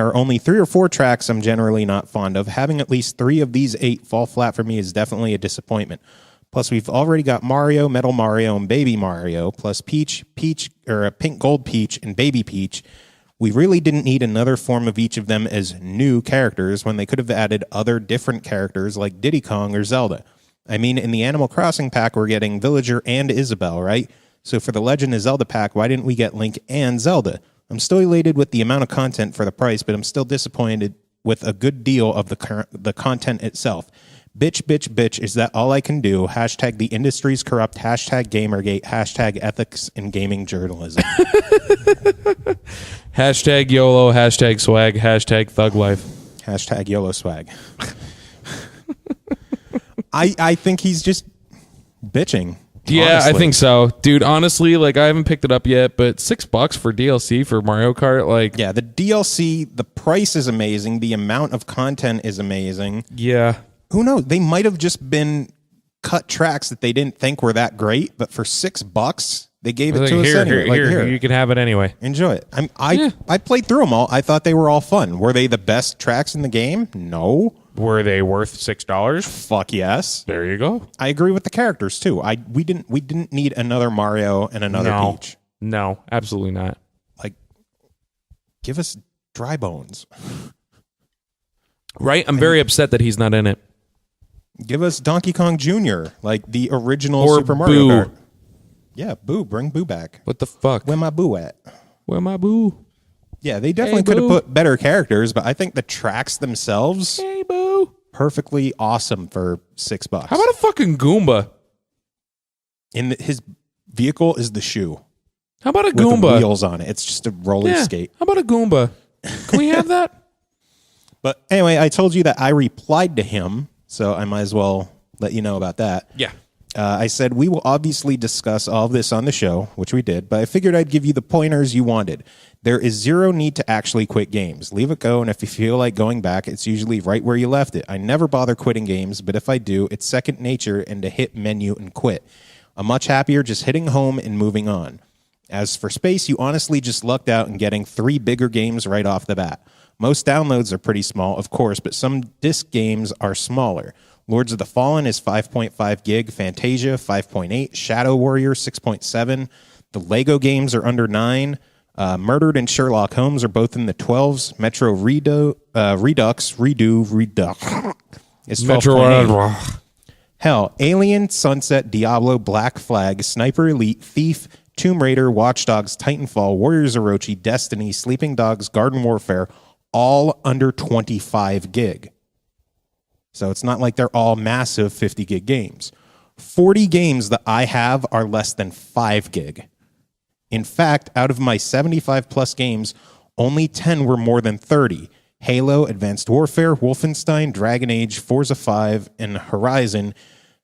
are only 3 or 4 tracks I'm generally not fond of, having at least 3 of these 8 fall flat for me is definitely a disappointment. Plus, we've already got Mario, Metal Mario, and Baby Mario, plus Peach, or Pink Gold Peach, and Baby Peach. We really didn't need another form of each of them as new characters when they could have added other different characters like Diddy Kong or Zelda. I mean, in the Animal Crossing pack, we're getting Villager and Isabelle, right? So for the Legend of Zelda pack, why didn't we get Link and Zelda? I'm still elated with the amount of content for the price, but I'm still disappointed with a good deal of the content itself. Bitch, bitch, bitch, is that all I can do? Hashtag the industry's corrupt, hashtag Gamergate, hashtag ethics in gaming journalism.
Hashtag YOLO, hashtag swag, hashtag thug life.
Hashtag YOLO swag. I think he's just bitching.
Yeah,
honestly.
I think so. Dude, honestly, like I haven't picked it up yet, but $6 for DLC for Mario Kart, like
Yeah, the DLC, the price is amazing. The amount of content is amazing.
yeah.
Who knows? They might have just been cut tracks that they didn't think were that great, but for $6, they gave it
Like,
to us anyway.
here, you can have it anyway.
Enjoy it. I played through them all. I thought they were all fun. Were they the best tracks in the game? No.
Were they worth $6?
Fuck yes.
There you go.
I agree with the characters too. We didn't need another Mario and another Peach.
No, absolutely not.
Like, give us Dry Bones.
Right? I'm very upset that he's not in it.
Give us Donkey Kong Jr., like the original
Or
Super Mario
Boo.
Kart. Yeah, Boo. Bring Boo back.
What the fuck?
Where my Boo at?
Where my boo?
Yeah, they definitely could have put better characters, but I think the tracks themselves
Hey, boo.
perfectly awesome for $6.
How about a fucking Goomba?
His vehicle is the shoe
How about a
with the
Goomba?
wheels on it. It's just a roller
Yeah.
skate.
How about a Goomba? Can we have that?
But anyway, I told you that I replied to him, so I might as well let you know about that.
Yeah.
I said, we will obviously discuss all of this on the show, which we did, but I figured I'd give you the pointers you wanted. There is zero need to actually quit games. Leave it go, and if you feel like going back, it's usually right where you left it. I never bother quitting games, but if I do, it's second nature and to hit menu and quit. I'm much happier just hitting home and moving on. As for space, you honestly just lucked out in getting 3 bigger games right off the bat. Most downloads are pretty small, of course, but some disc games are smaller. Lords of the Fallen is 5.5 gig, Fantasia 5.8, Shadow Warrior 6.7. The Lego games are under 9. Murdered and Sherlock Holmes are both in the 12s. Metro Redux is 12.8. Hell, Alien, Sunset, Diablo, Black Flag, Sniper Elite, Thief, Tomb Raider, Watch Dogs, Titanfall, Warriors Orochi, Destiny, Sleeping Dogs, Garden Warfare, all under 25 gig. So it's not like they're all massive 50 gig games. 40 games that I have are less than 5 gig. In fact, out of my 75 plus games, only 10 were more than 30. Halo, Advanced Warfare, Wolfenstein, Dragon Age, Forza 5, and Horizon,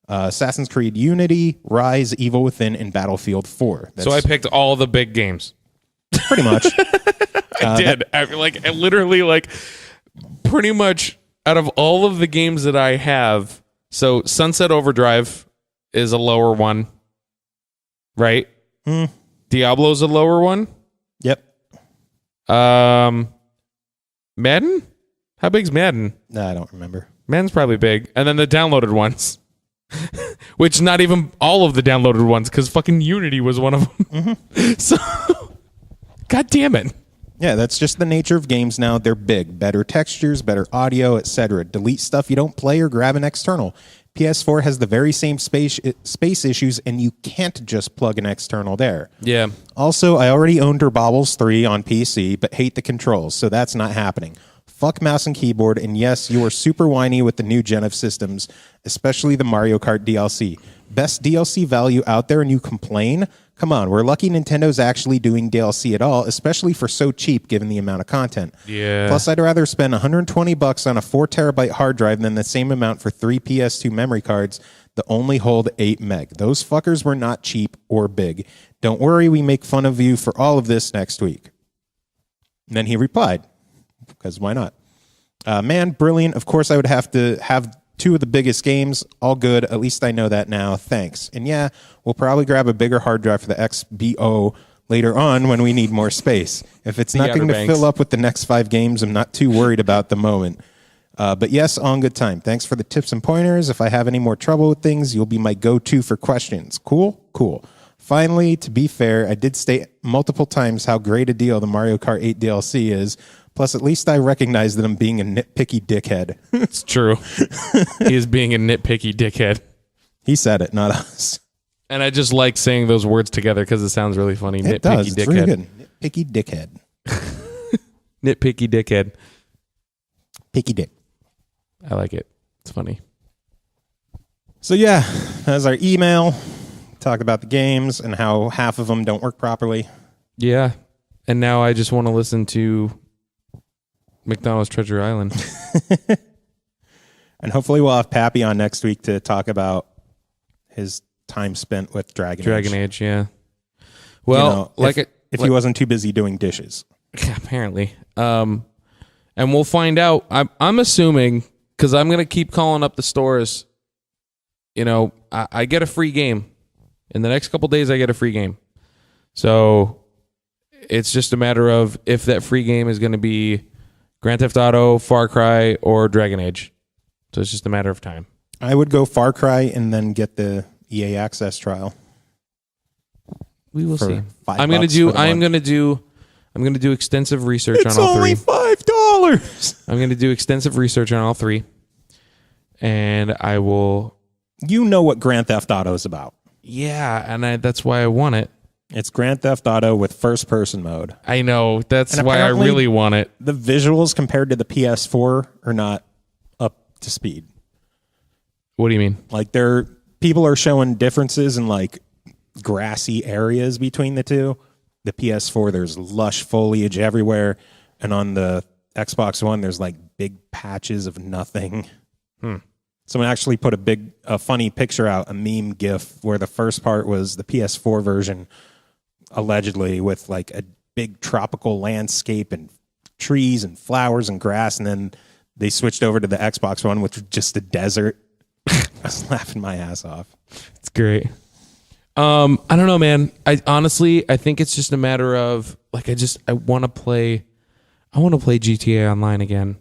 Assassin's Creed Unity, Rise, Evil Within, and Battlefield 4.
So I picked all the big games.
Pretty much.
I did. I literally pretty much out of all of the games that I have, so Sunset Overdrive is a lower one, right? Diablo's a lower one.
Yep.
Madden? How big's Madden?
No, I don't remember.
Madden's probably big. And then the downloaded ones. Which not even all of the downloaded ones, because fucking Unity was one of them. So, God damn it.
Yeah, that's just the nature of games now. They're big. Better textures, better audio, etc. Delete stuff you don't play or grab an external. PS4 has the very same space issues, and you can't just plug an external there.
Yeah.
Also, I already owned Bobbles 3 on PC, but hate the controls, so that's not happening. Fuck mouse and keyboard, and yes, you are super whiny with the new gen of systems, especially the Mario Kart DLC. Best DLC value out there, and you complain? Come on, we're lucky Nintendo's actually doing DLC at all, especially for so cheap given the amount of content.
Yeah.
Plus, I'd rather spend $120 on a 4 terabyte hard drive than the same amount for 3 PS2 memory cards that only hold 8 meg. Those fuckers were not cheap or big. Don't worry, we make fun of you for all of this next week. And then he replied, because why not? Man, brilliant. Of course, I would have to have 2 of the biggest games. All good. At least I know that now. Thanks. And yeah, we'll probably grab a bigger hard drive for the XBO later on when we need more space. If it's not going to fill up with the next 5 games, I'm not too worried about the moment. But yes, on good time. Thanks for the tips and pointers. If I have any more trouble with things, you'll be my go-to for questions. Cool? Cool. Finally, to be fair, I did state multiple times how great a deal the Mario Kart 8 DLC is. Plus, at least I recognize that I'm being a nitpicky dickhead.
It's true. He is being a nitpicky dickhead.
He said it, not us.
And I just like saying those words together because it sounds really funny.
It
Nitpicky
does. It's
dickhead.
really good. Nitpicky dickhead.
Nitpicky dickhead.
Picky dick.
I like it. It's funny.
So yeah, that's our email. Talked about the games and how half of them don't work properly.
Yeah. And now I just want to listen to McDonald's Treasure Island.
And hopefully we'll have Pappy on next week to talk about his time spent with Dragon
Age, yeah. Well,
if he wasn't too busy doing dishes.
Apparently. And we'll find out. I'm assuming, because I'm going to keep calling up the stores, I get a free game. In the next couple days, I get a free game. So it's just a matter of if that free game is going to be Grand Theft Auto, Far Cry, or Dragon Age. So it's just a matter of time.
I would go Far Cry and then get the EA Access trial.
We will see. I'm going to do extensive research on all three.
It's only $5.
I'm going to do extensive research on all three. And I will...
You know what Grand Theft Auto is about.
Yeah, and that's why I want it.
It's Grand Theft Auto with first-person mode.
I know. That's why I really want it.
The visuals compared to the PS4 are not up to speed.
What do you mean?
Like, people are showing differences in, like, grassy areas between the two. The PS4, there's lush foliage everywhere. And on the Xbox One, there's, like, big patches of nothing. Someone actually put a funny picture out, a meme GIF, where the first part was the PS4 version, allegedly, with like a big tropical landscape and trees and flowers and grass, and then they switched over to the Xbox One, which was just a desert. I was laughing my ass off.
It's great. I don't know, man. I think it's just a matter of like I want to play GTA Online again.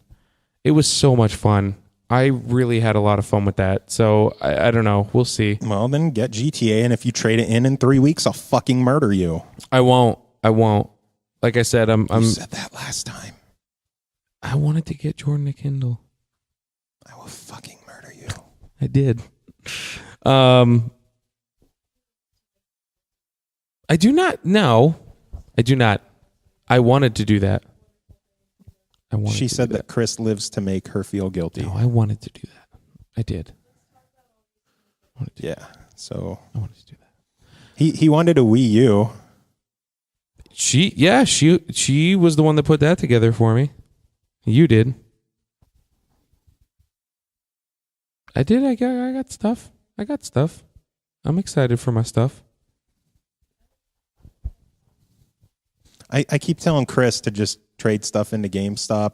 It was so much fun. I really had a lot of fun with that. So I don't know. We'll see.
Well, then get GTA, and if you trade it in 3 weeks, I'll fucking murder you.
I won't. Like I said,
You said that last time.
I wanted to get Jordan a Kindle.
I will fucking murder you.
I did. I do not. No, I do not. I wanted to do that.
She said that Chris lives to make her feel guilty.
No, I wanted to do that. I did.
So
I wanted to do that.
He wanted a Wii U.
She was the one that put that together for me. You did. I did. I got stuff. I'm excited for my stuff.
I keep telling Chris to just trade stuff into GameStop.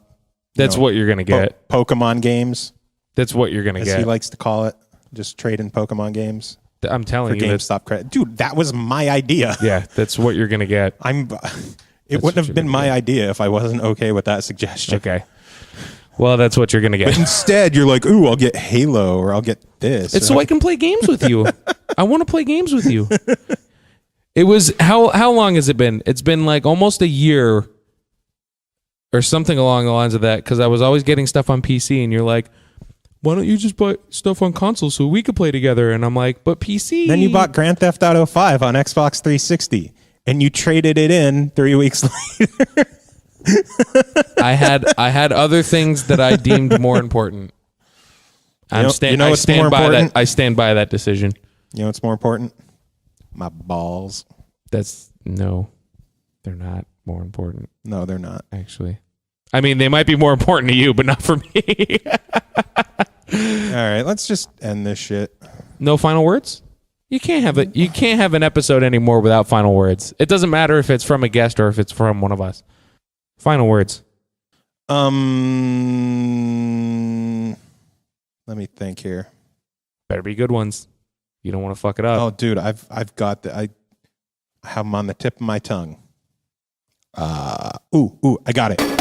That's what you're going to get.
Pokemon games.
That's what you're going to get.
As he likes to call it. Just trade in Pokemon games.
I'm telling you.
For GameStop credit. Dude, that was my idea.
Yeah, that's what you're going to get.
It wouldn't have been my idea if I wasn't okay with that suggestion.
Okay. Well, that's what you're going to get.
But instead, you're like, ooh, I'll get Halo or I'll get this.
It's so I can play games with you. I want to play games with you. It was, how long has it been? It's been like almost a year or something along the lines of that, because I was always getting stuff on PC, and you're like, why don't you just buy stuff on console so we could play together? And I'm like, but PC.
Then you bought Grand Theft Auto 5 on Xbox 360, and you traded it in 3 weeks later.
I had other things that I deemed more important. I stand by that decision.
You know what's more important? My balls.
No, they're not more important.
No, they're not.
Actually, I mean, they might be more important to you, but not for me.
All right, let's just end this shit.
No final words? You can't have it. You can't have an episode anymore without final words. It doesn't matter if it's from a guest or if it's from one of us. Final words.
Let me think here.
Better be good ones. You don't want to fuck it up.
Oh, dude, I've got I have them on the tip of my tongue. I got it.